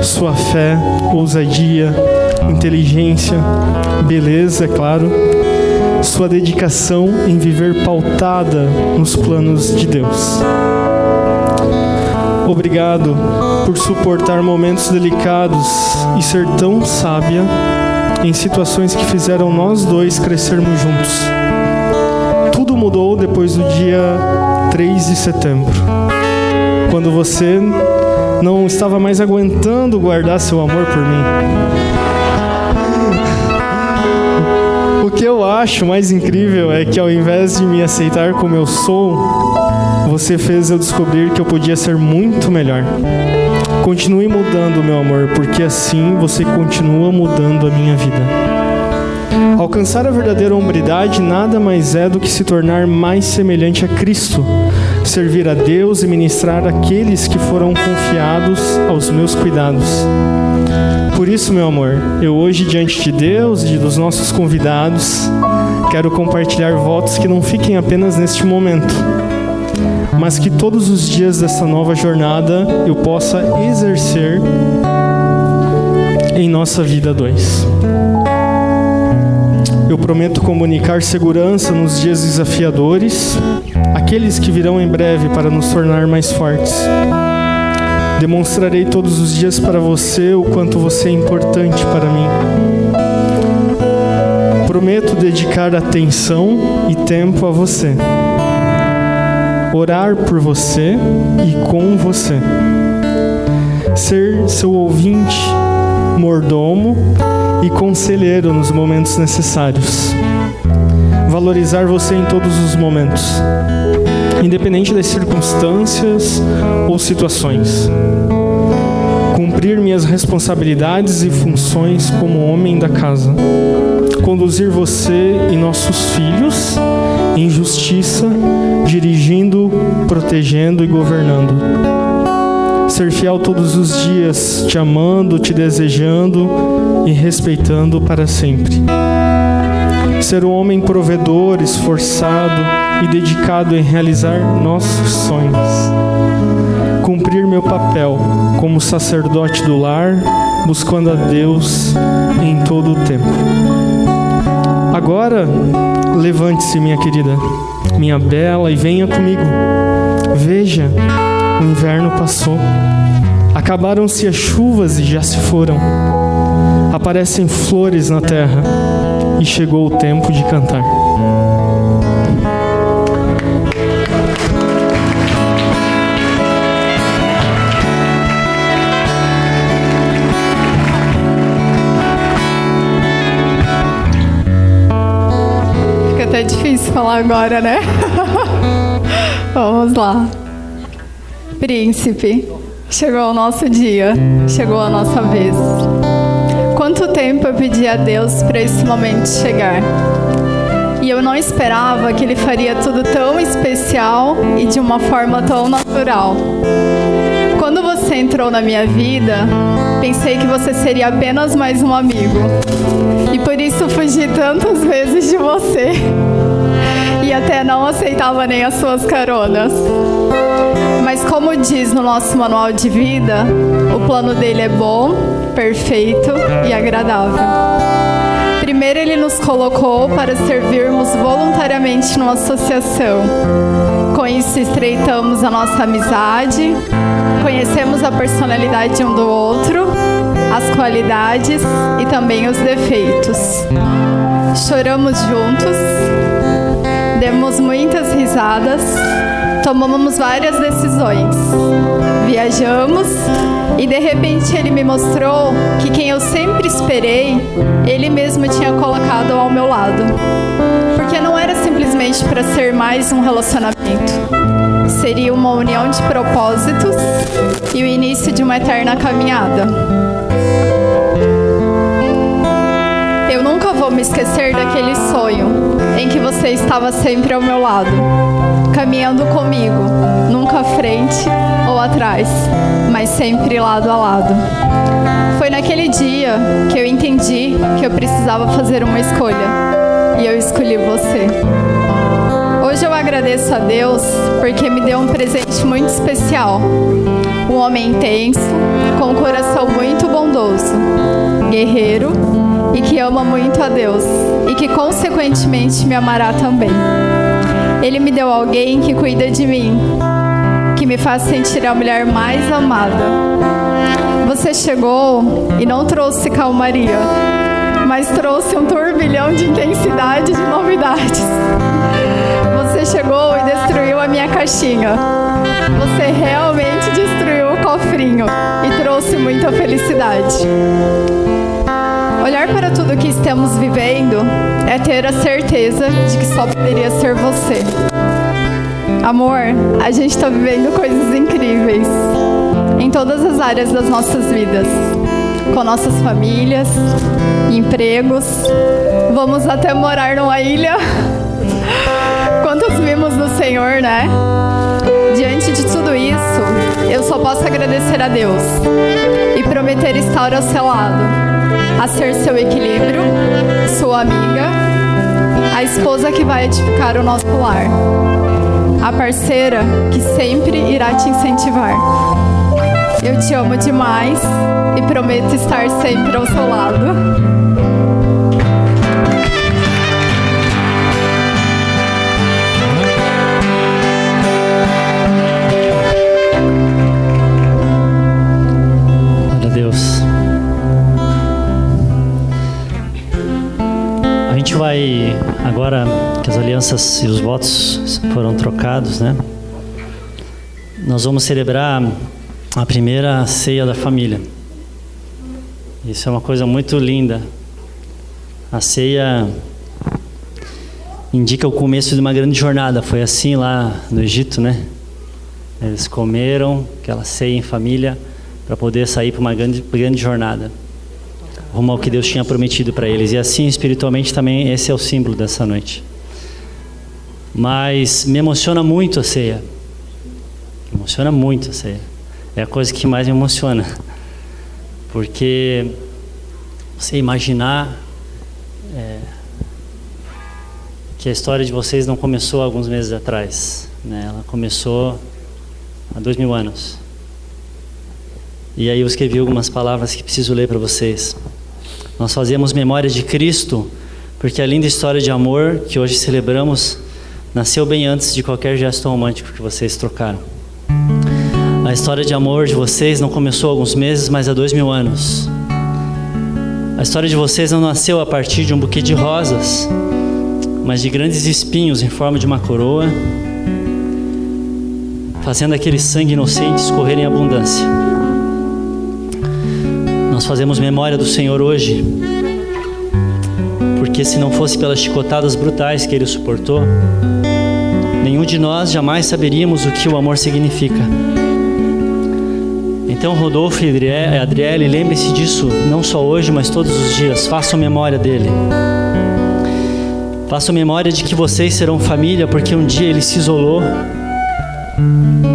sua fé, ousadia, inteligência, beleza, é claro, sua dedicação em viver pautada nos planos de Deus. Obrigado por suportar momentos delicados e ser tão sábia em situações que fizeram nós dois crescermos juntos. Tudo mudou depois do dia 3 de setembro, quando você não estava mais aguentando guardar seu amor por mim. O que eu acho mais incrível é que ao invés de me aceitar como eu sou, você fez eu descobrir que eu podia ser muito melhor. Continue mudando, meu amor, porque assim você continua mudando a minha vida. Alcançar a verdadeira hombridade nada mais é do que se tornar mais semelhante a Cristo, servir a Deus e ministrar aqueles que foram confiados aos meus cuidados. Por isso, meu amor, eu hoje, diante de Deus e dos nossos convidados, quero compartilhar votos que não fiquem apenas neste momento, mas que todos os dias dessa nova jornada eu possa exercer em nossa vida a dois. Eu prometo comunicar segurança nos dias desafiadores, aqueles que virão em breve para nos tornar mais fortes. Demonstrarei todos os dias para você o quanto você é importante para mim. Prometo dedicar atenção e tempo a você. Orar por você e com você. Ser seu ouvinte, mordomo e conselheiro nos momentos necessários. Valorizar você em todos os momentos, independente das circunstâncias ou situações. Cumprir minhas responsabilidades e funções como homem da casa. Conduzir você e nossos filhos em justiça, dirigindo, protegendo e governando. Ser fiel todos os dias, te amando, te desejando e respeitando para sempre. Ser um homem provedor, esforçado e dedicado em realizar nossos sonhos. Cumprir meu papel como sacerdote do lar, buscando a Deus em todo o tempo. Agora, Levante-se, minha querida, minha bela, e venha comigo. Veja, o inverno passou. Acabaram-se as chuvas e já se foram. Aparecem flores na terra e chegou o tempo de cantar. Fica até difícil falar agora, né? Vamos lá. Príncipe, chegou o nosso dia, chegou a nossa vez. Quanto tempo eu pedi a Deus para esse momento chegar. E eu não esperava que Ele faria tudo tão especial e de uma forma tão natural. Quando você entrou na minha vida, pensei que você seria apenas mais um amigo. E por isso fugi tantas vezes de você. E até não aceitava nem as suas caronas. Mas como diz no nosso manual de vida, o plano dele é bom, perfeito e agradável. Primeiro Ele nos colocou para servirmos voluntariamente numa associação. Com isso estreitamos a nossa amizade, conhecemos a personalidade um do outro, as qualidades e também os defeitos. Choramos juntos, demos muitas risadas, tomamos várias decisões, viajamos e de repente Ele me mostrou que quem eu sempre esperei, Ele mesmo tinha colocado ao meu lado. Porque não era simplesmente para ser mais um relacionamento, seria uma união de propósitos e o início de uma eterna caminhada. Eu nunca vou me esquecer daquele sonho em que você estava sempre ao meu lado, caminhando comigo, nunca à frente ou atrás, mas sempre lado a lado. Foi naquele dia que eu entendi que eu precisava fazer uma escolha, e eu escolhi você. Hoje eu agradeço a Deus porque me deu um presente muito especial. Um homem intenso, com um coração muito bondoso, guerreiro e que ama muito a Deus e que consequentemente me amará também. Ele me deu alguém que cuida de mim, que me faz sentir a mulher mais amada. Você chegou e não trouxe calmaria, mas trouxe um turbilhão de intensidade e de novidades. Você chegou e destruiu a minha caixinha. Você realmente destruiu o cofrinho e trouxe muita felicidade. Olhar para tudo que estamos vivendo é ter a certeza de que só poderia ser você. Amor, a gente está vivendo coisas incríveis em todas as áreas das nossas vidas. Com nossas famílias, empregos, vamos até morar numa ilha. Quantos mimos do Senhor, né? Diante de tudo isso, eu só posso agradecer a Deus e prometer estar ao seu lado, a ser seu equilíbrio, sua amiga, a esposa que vai edificar o nosso lar, a parceira que sempre irá te incentivar. Eu te amo demais e prometo estar sempre ao seu lado. A gente vai, agora que as alianças e os votos foram trocados, né? Nós vamos celebrar a primeira ceia da família. Isso é uma coisa muito linda. A ceia indica o começo de uma grande jornada. Foi assim lá no Egito, né? Eles comeram aquela ceia em família para poder sair para uma grande jornada rumo ao que Deus tinha prometido para eles. E assim, espiritualmente também, esse é o símbolo dessa noite. Mas me emociona muito a ceia. Me emociona muito a ceia. É a coisa que mais me emociona. Porque você imaginar que a história de vocês não começou há alguns meses atrás, né? Ela começou há 2000 anos. E aí eu escrevi algumas palavras que preciso ler para vocês. Nós fazemos memória de Cristo porque a linda história de amor que hoje celebramos nasceu bem antes de qualquer gesto romântico que vocês trocaram. A história de amor de vocês não começou há alguns meses, mas há 2000 anos. A história de vocês não nasceu a partir de um buquê de rosas, mas de grandes espinhos em forma de uma coroa, fazendo aquele sangue inocente escorrer em abundância. Nós fazemos memória do Senhor hoje, porque se não fosse pelas chicotadas brutais que Ele suportou, nenhum de nós jamais saberíamos o que o amor significa. Então, Rodolfo e Adriele, lembrem-se disso, não só hoje, mas todos os dias. Façam memória dele. Façam memória de que vocês serão família, porque um dia ele se isolou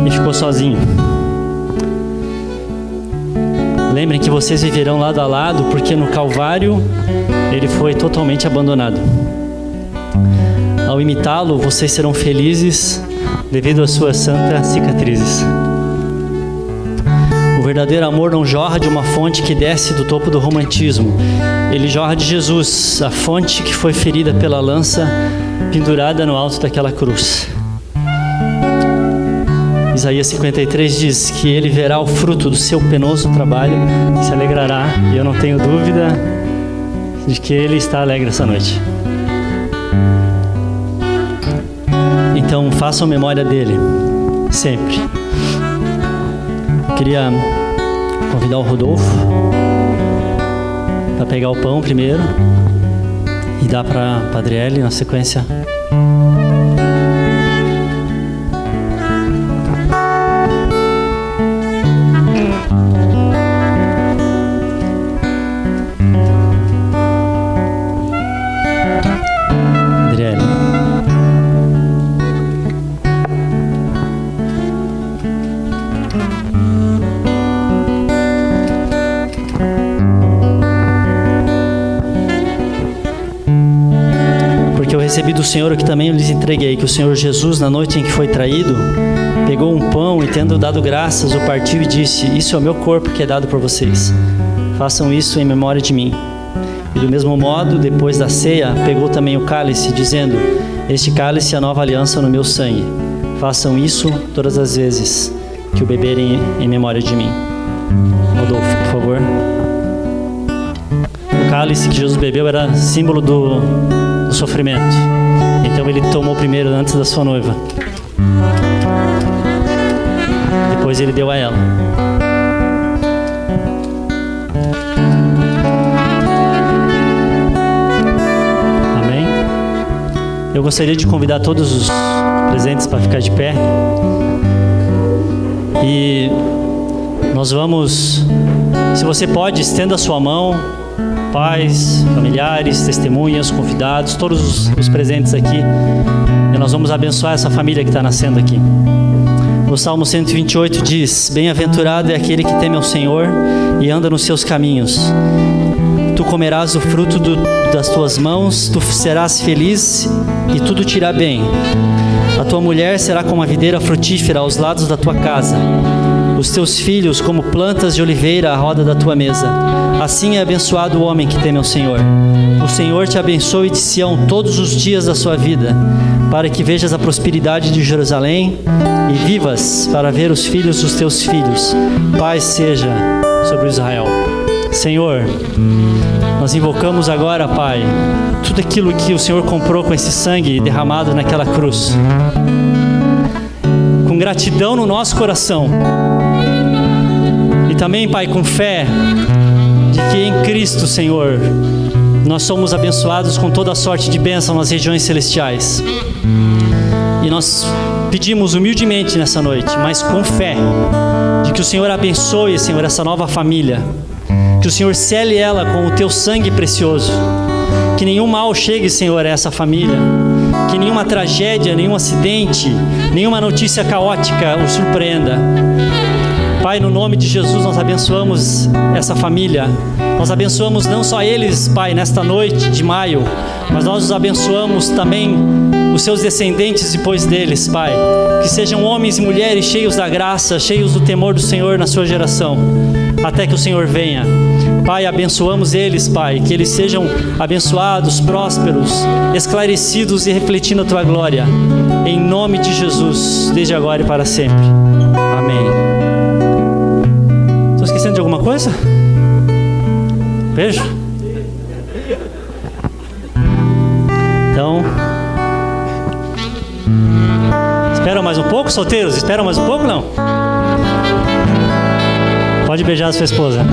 e ficou sozinho. Lembrem que vocês viverão lado a lado, porque no Calvário ele foi totalmente abandonado. Ao imitá-lo, vocês serão felizes devido às suas santas cicatrizes. O verdadeiro amor não jorra de uma fonte que desce do topo do romantismo. Ele jorra de Jesus, a fonte que foi ferida pela lança pendurada no alto daquela cruz. Isaías 53 diz que ele verá o fruto do seu penoso trabalho e se alegrará. E eu não tenho dúvida de que ele está alegre essa noite. Então façam memória dele, sempre. Queria convidar o Rodolfo para pegar o pão primeiro e dar para a Adriele na sequência. Recebi do Senhor o que também eu lhes entreguei, que o Senhor Jesus, na noite em que foi traído, pegou um pão e, tendo dado graças, o partiu e disse: isso é o meu corpo que é dado por vocês. Façam isso em memória de mim. E do mesmo modo, depois da ceia, pegou também o cálice, dizendo: este cálice é a nova aliança no meu sangue. Façam isso todas as vezes que o beberem em memória de mim. Rodolfo, por favor. O cálice que Jesus bebeu era símbolo do sofrimento. Então ele tomou primeiro antes da sua noiva. Depois ele deu a ela. Amém? Eu gostaria de convidar todos os presentes para ficar de pé. E nós vamos, se você pode, estenda a sua mão. Pais, familiares, testemunhas, convidados, todos os presentes aqui. E nós vamos abençoar essa família que está nascendo aqui. O Salmo 128 diz: bem-aventurado é aquele que teme ao Senhor e anda nos seus caminhos. Tu comerás o fruto das tuas mãos, tu serás feliz e tudo te irá bem. A tua mulher será como a videira frutífera aos lados da tua casa. Os teus filhos como plantas de oliveira à roda da tua mesa. Assim é abençoado o homem que teme ao Senhor. O Senhor te abençoe de Sião todos os dias da sua vida, para que vejas a prosperidade de Jerusalém e vivas para ver os filhos dos teus filhos. Paz seja sobre Israel. Senhor, nós invocamos agora, Pai, tudo aquilo que o Senhor comprou com esse sangue derramado naquela cruz. Com gratidão no nosso coração. E também, Pai, com fé de que em Cristo, Senhor, nós somos abençoados com toda a sorte de bênção nas regiões celestiais. E nós pedimos humildemente nessa noite, mas com fé, de que o Senhor abençoe, Senhor, essa nova família. Que o Senhor cele ela com o teu sangue precioso. Que nenhum mal chegue, Senhor, a essa família. Que nenhuma tragédia, nenhum acidente, nenhuma notícia caótica o surpreenda. Pai, no nome de Jesus, nós abençoamos essa família. Nós abençoamos não só eles, Pai, nesta noite de maio, mas nós os abençoamos também os seus descendentes depois deles, Pai. Que sejam homens e mulheres cheios da graça, cheios do temor do Senhor na sua geração, até que o Senhor venha. Pai, abençoamos eles, Pai, que eles sejam abençoados, prósperos, esclarecidos e refletindo a Tua glória. Em nome de Jesus, desde agora e para sempre. Amém. Estou esquecendo de alguma coisa? Beijo. Então, esperam mais um pouco, solteiros? Esperam mais um pouco, não? Pode beijar a sua esposa.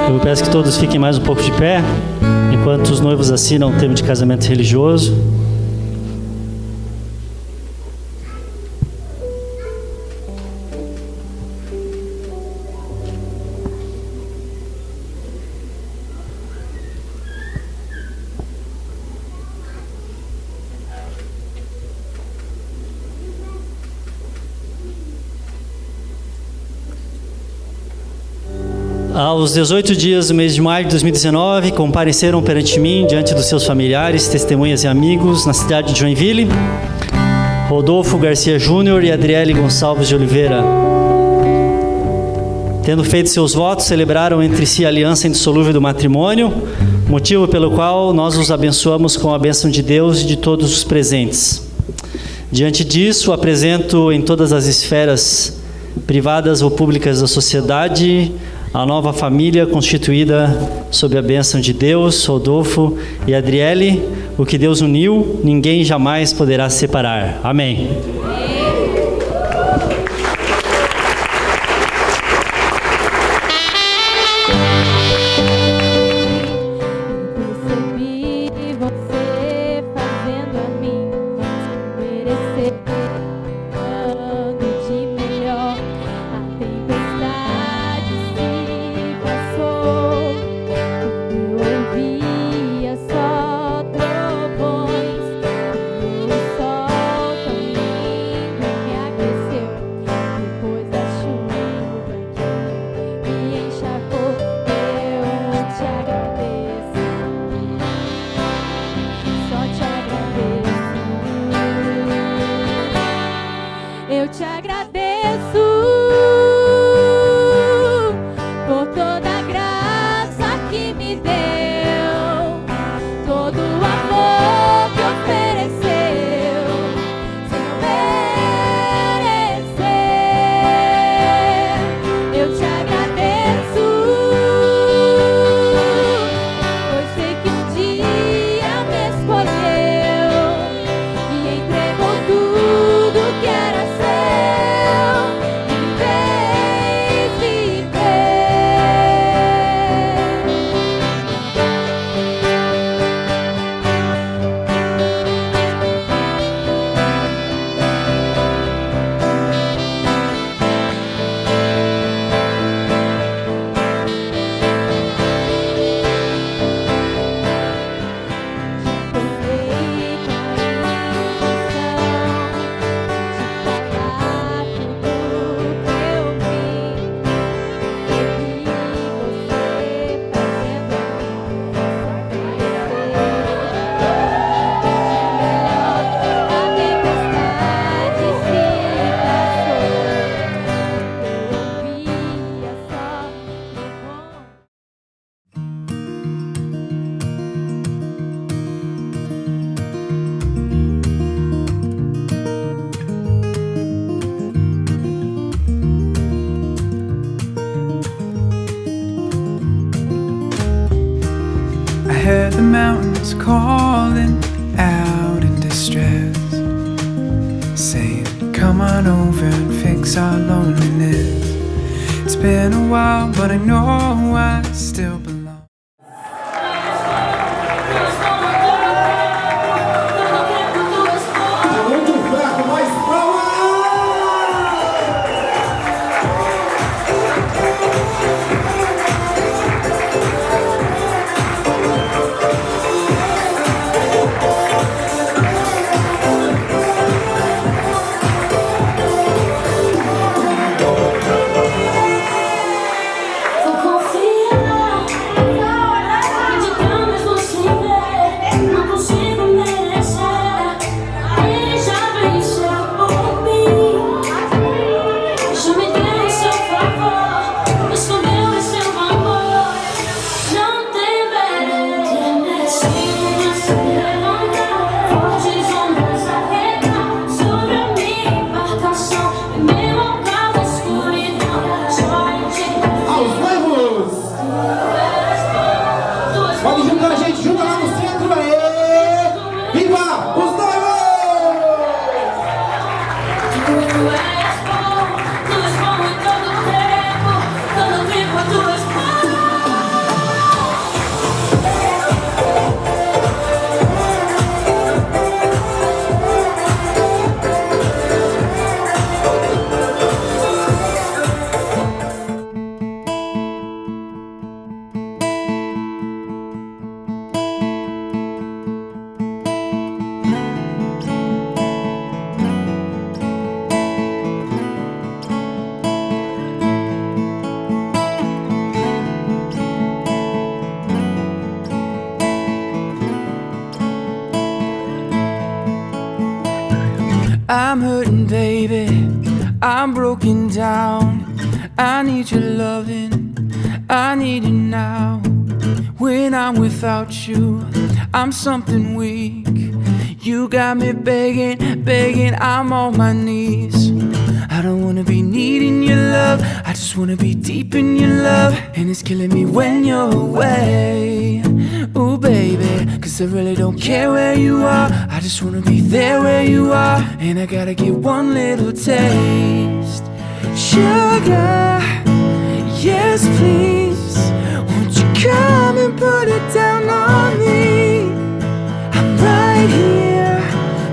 Eu peço que todos fiquem mais um pouco de pé, enquanto os noivos assinam o termo de casamento religioso. Aos 18 dias do mês de maio de 2019, compareceram perante mim, diante dos seus familiares, testemunhas e amigos, na cidade de Joinville, Rodolfo Garcia Júnior e Adriele Gonçalves de Oliveira. Tendo feito seus votos, celebraram entre si a aliança indissolúvel do matrimônio, motivo pelo qual nós os abençoamos com a bênção de Deus e de todos os presentes. Diante disso, apresento em todas as esferas privadas ou públicas da sociedade a nova família constituída sob a bênção de Deus, Rodolfo e Adriele. O que Deus uniu, ninguém jamais poderá separar. Amém. Percebi você fazendo a mim merecer de melhor. A tempestade se passou, eu ouvia só trovões. O sol tão lindo me aqueceu depois da chuva que me encharcou. Eu te agradeço, só te agradeço. Eu te agradeço por toda a graça que me deu, todo o amor que ofereceu, sem eu merecer. Eu te agradeço, pois sei que um dia me escolheu e entregou tudo que era seu e me fez viver. Tomei I heard the mountains calling out in distress, saying, come on over and fix our loneliness. It's been a while, but I know I still belong. I'm hurting, baby, I'm broken down. I need your loving, I need it now. When I'm without you, I'm something weak. You got me begging, begging, I'm on my knees. I don't wanna be needing your love, I just wanna be deep in your love. And it's killing me when you're away. Ooh baby, cause I really don't care where you are, I just wanna be there where you are. And I gotta get one little taste. Sugar, yes please, won't you come and put it down on me? I'm right here,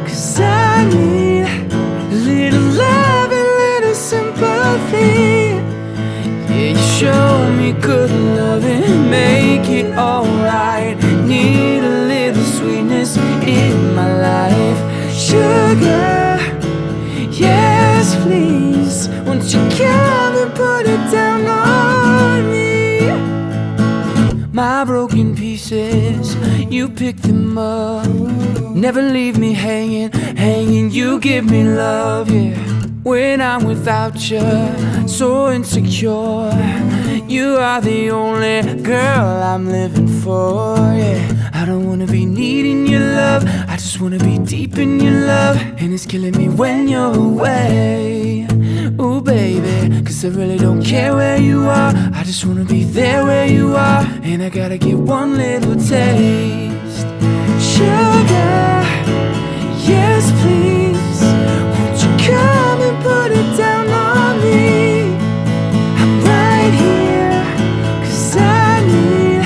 cause I need a little love and little sympathy. Yeah, you show me good loving, make it alright. Need a little sweetness in my life. Sugar, yes please, won't you come and put it down on me? My broken pieces, you pick them up. Never leave me hanging, hanging, you give me love, yeah. When I'm without you, so insecure. You are the only girl I'm living for, yeah. I don't wanna be needing your love, I just wanna be deep in your love. And it's killing me when you're away. Ooh baby, cause I really don't care where you are, I just wanna be there where you are. And I gotta get one little taste. Sugar, yes please, won't you come and put it down on me? I'm right here, cause I need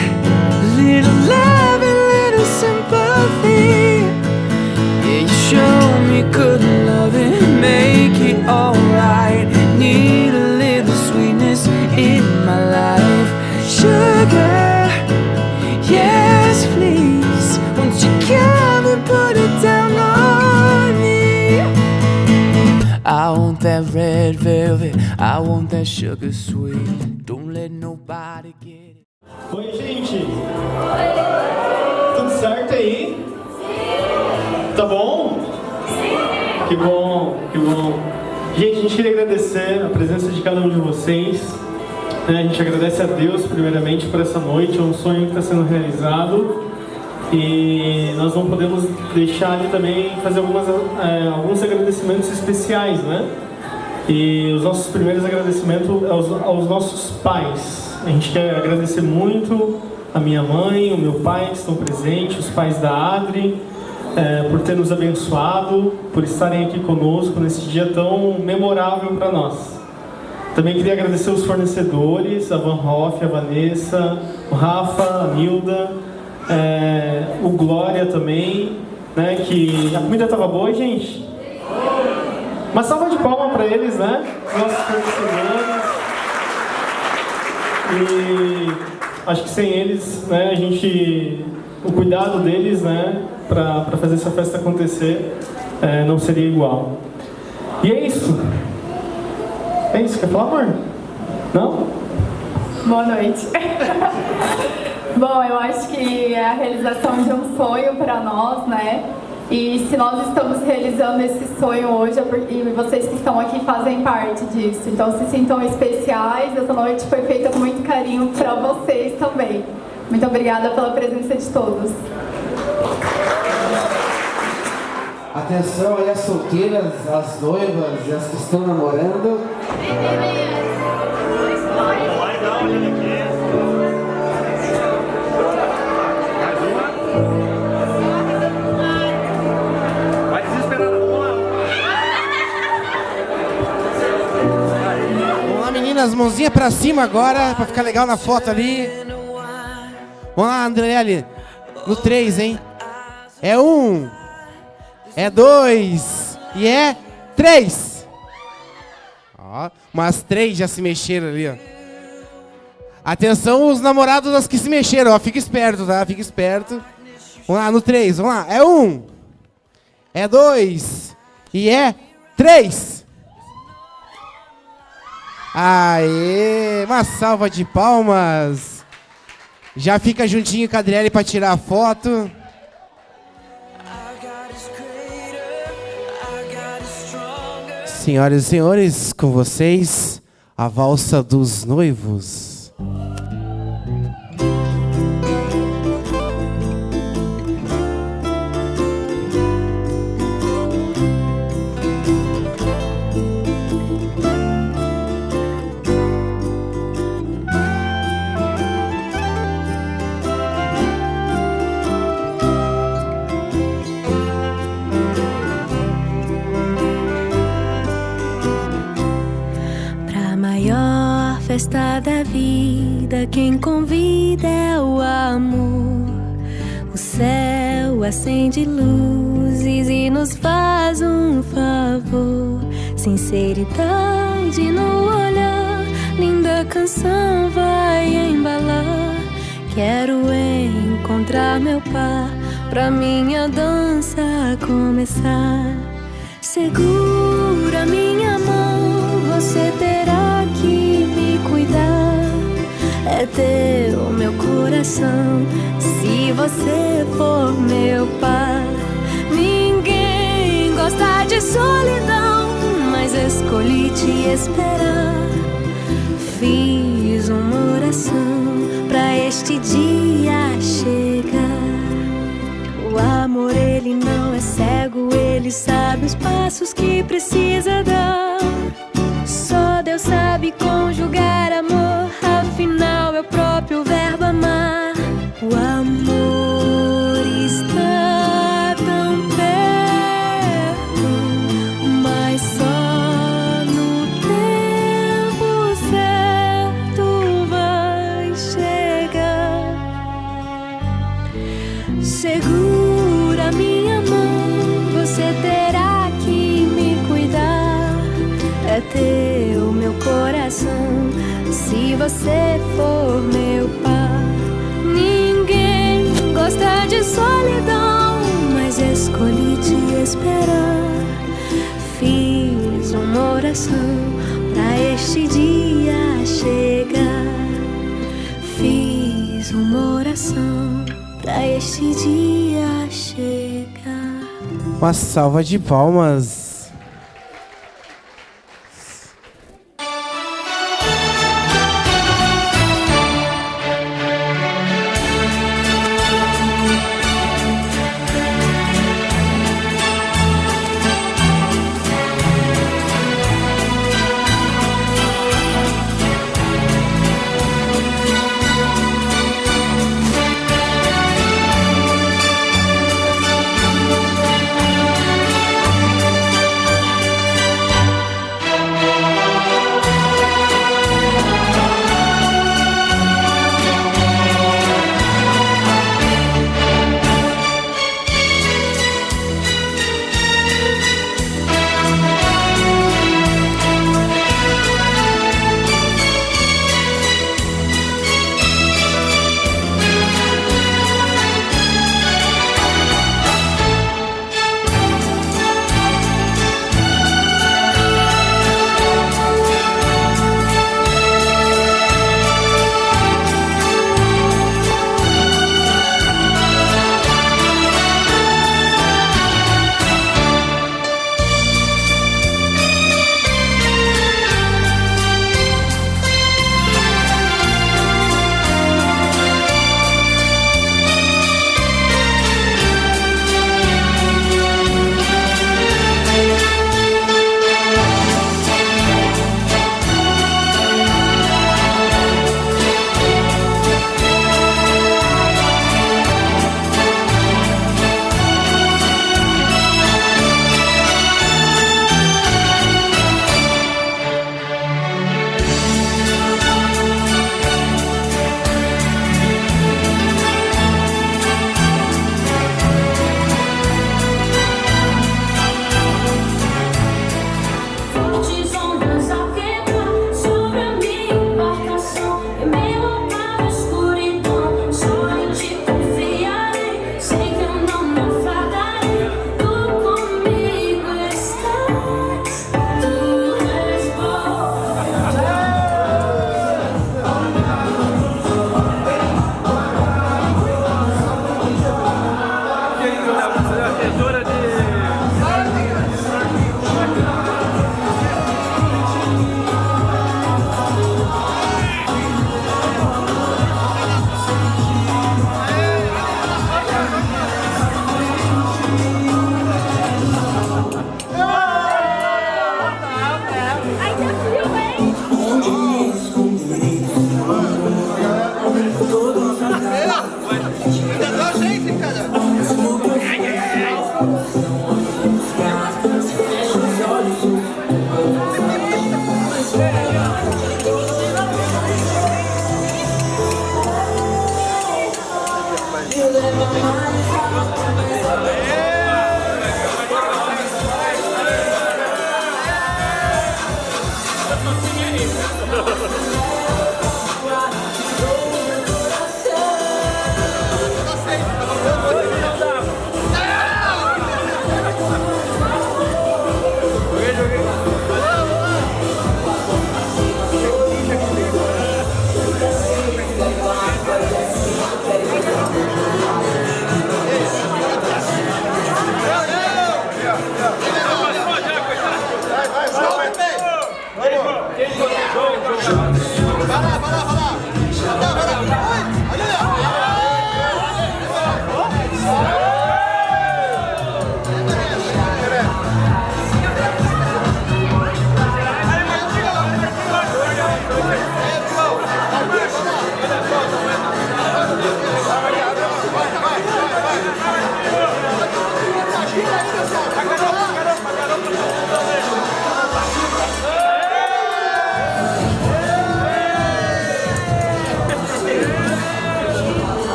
a little love and little sympathy. Yeah, you show me good loving, make it alright. Need a little sweetness in my life. Sugar, yes please, won't you come and put it down on me? I want that red velvet, I want that sugar sweet. Don't let nobody get it. Oi, gente! Tudo certo aí? Sim! Tá bom? Sim! Que bom, que bom. Gente, a gente queria agradecer a presença de cada um de vocês. A gente agradece a Deus, primeiramente, por essa noite. É um sonho que está sendo realizado. E nós não podemos deixar de também fazer alguns agradecimentos especiais, né? E os nossos primeiros agradecimentos aos nossos pais. A gente quer agradecer muito a minha mãe, o meu pai que estão presentes, os pais da Adri, por ter nos abençoado, por estarem aqui conosco nesse dia tão memorável para nós. Também queria agradecer os fornecedores, a Van Hoff, a Vanessa, o Rafa, a Nilda, o Glória também, né, que a comida estava boa, gente? Uma salva de palmas para eles, né? Nossos fornecedores. E acho que sem eles, né, o cuidado deles, né, para fazer essa festa acontecer, não seria igual. E é isso. É isso, quer falar, amor? Não? Boa noite. Bom, eu acho que é a realização de um sonho para nós, né? E se nós estamos realizando esse sonho hoje, e vocês que estão aqui fazem parte disso. Então se sintam especiais, essa noite foi feita com muito carinho para vocês também. Muito obrigada pela presença de todos. Atenção aí as solteiras, as noivas e as que estão namorando. Vai desesperar, Vamos lá, meninas, mãozinha pra cima agora, pra ficar legal na foto ali. Vamos lá, Andrelli, no 3, hein? É 1, é 2 e é 3. Ó, umas 3 já se mexeram ali, ó. Atenção os namorados das que se mexeram, ó. Fica esperto, tá? Fica esperto. Vamos lá, no 3, vamos lá. É 1, é 2 e é 3. Aê, uma salva de palmas. Já fica juntinho com a Adriele pra tirar a foto. Senhoras e senhores, com vocês, a valsa dos noivos. Festa da vida, quem convida é o amor. O céu acende luzes e nos faz um favor. Sinceridade no olhar, linda canção vai embalar. Quero encontrar meu par, pra minha dança começar. Segura minha mão, você terá que me cuidar. É teu meu coração, se você for meu par. Ninguém gosta de solidão, mas escolhi te esperar. Fiz uma oração pra este dia chegar. O amor, ele não é cego, ele sabe os passos que precisa dar. Só Deus sabe conjugar amor, afinal é o próprio verbo amar. O amor está tão perto, mas só no tempo certo vai chegar. Segura minha mão, você terá que me cuidar. É teu meu coração, se você for meu par. Ninguém gosta de solidão, mas escolhi te esperar. Fiz uma oração pra este dia chegar. Fiz uma oração pra este dia chegar. Uma salva de palmas.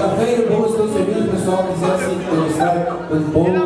Café bom, estou servindo, pessoal, quiser se interessar um bolo,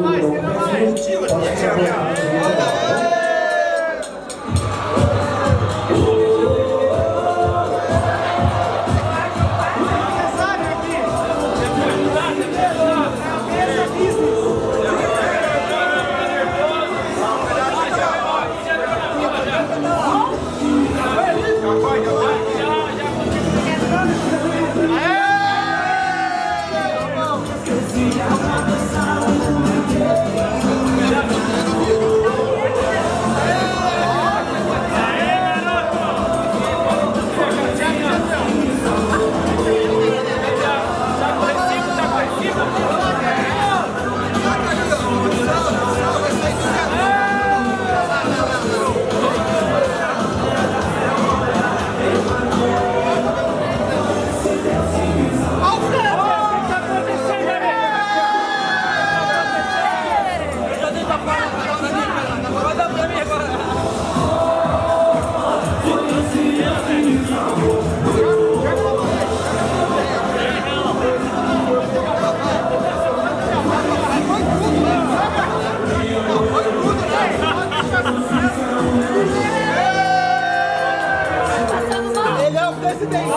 Ele é o presidente.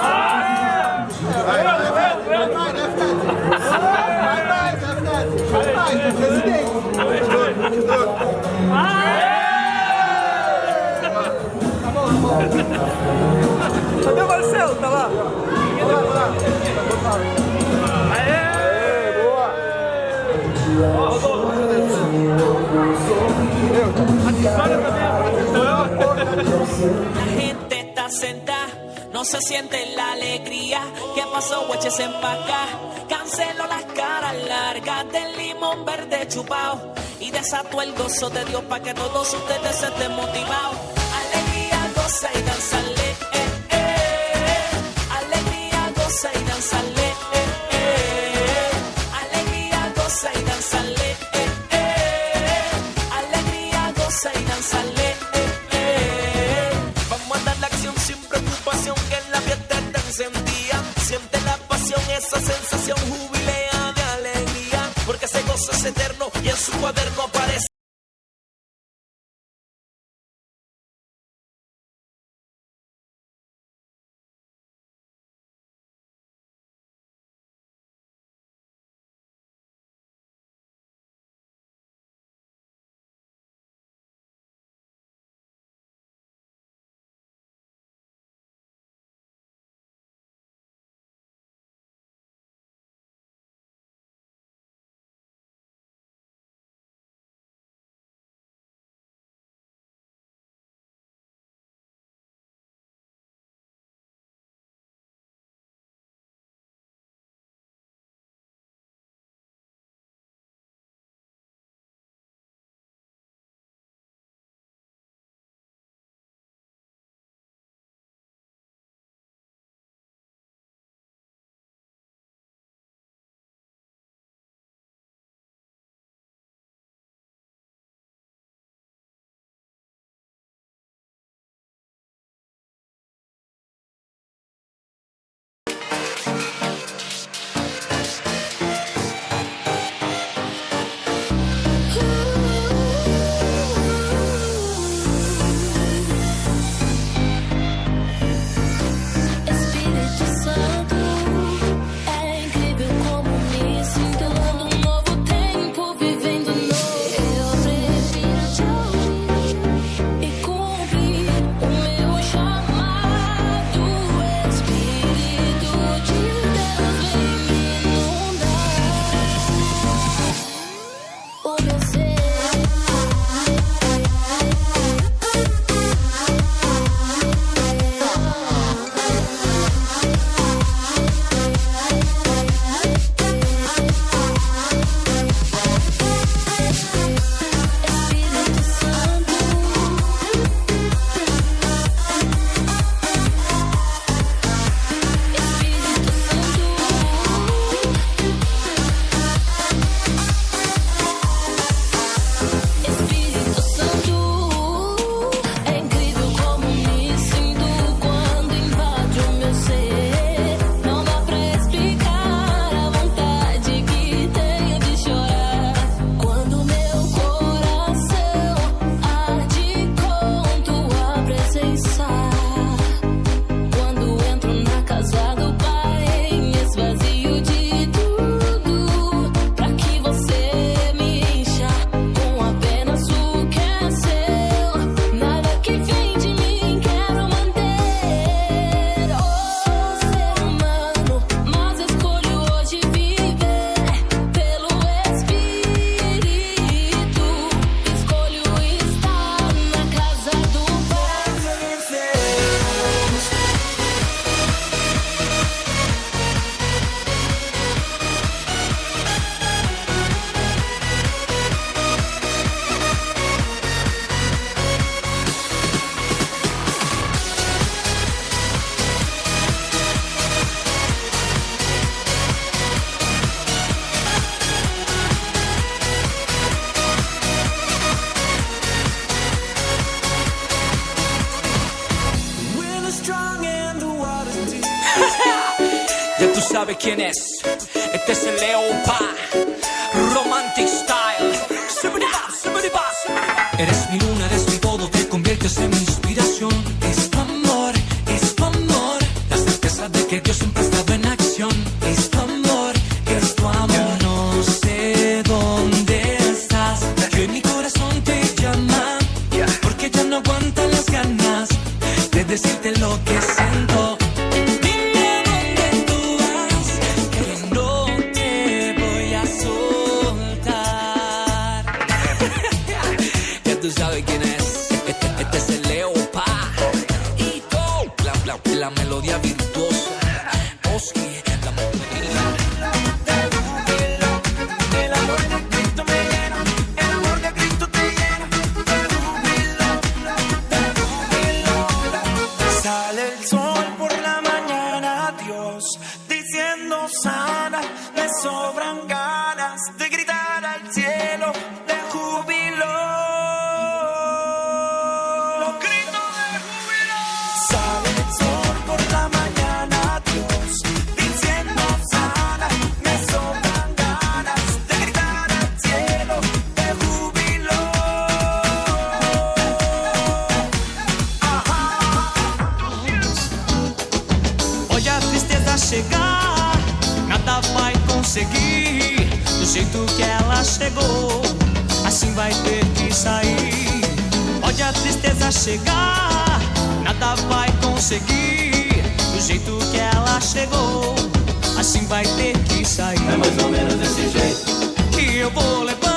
Vai mais, é presidente. Cadê o Marcelo? Tá lá? Aê, boa. La gente está sentada, no se siente la alegría. ¿Qué pasó, guaches pa' acá? Canceló las caras largas del limón verde chupao y desató el gozo de Dios para que todos ustedes estén motivados. Alegría, goza y danzale, alegría, goza y danzale, alegría, goza y danzale, alegría, goza y danzale. Vamos a dar la acción sin preocupación, que en la fiesta está encendida. Siente la pasión, esa sensación, jubilea de alegría, porque ese gozo es eterno y en su cuaderno aparece. Ya tú sabes quién es. Este es el Leopa, Romantic Style. Eres mi luna, eres mi todo, te conviertes en mi inspiración. Es tu amor, es tu amor. La certeza de que Dios siempre ha estado en acción. Es tu amor, es tu amor. Yo no sé dónde estás, yo en mi corazón te llama, porque ya no aguantan las ganas de decirte lo que siento. Dime dónde tú vas, que no te voy a soltar. Ya tú sabes quién es. Este es el Leopa. Y tú, la melodía virtuosa. Oski, la melodía. El amor de Cristo me llena, el amor de Cristo te llena. Sale el sol por la mañana, Dios diciendo sana, me sobran ganas de gritar al cielo de júbilo. Los gritos de júbilo. Sale el sol por la mañana, Dios diciendo sana, me sobran ganas de gritar al cielo de júbilo. Olha a tristeza chegar, nada vai conseguir. Do jeito que ela chegou, assim vai ter que sair. Olha a tristeza chegar, nada vai conseguir. Do jeito que ela chegou, assim vai ter que sair. É mais ou menos desse jeito que eu vou levar.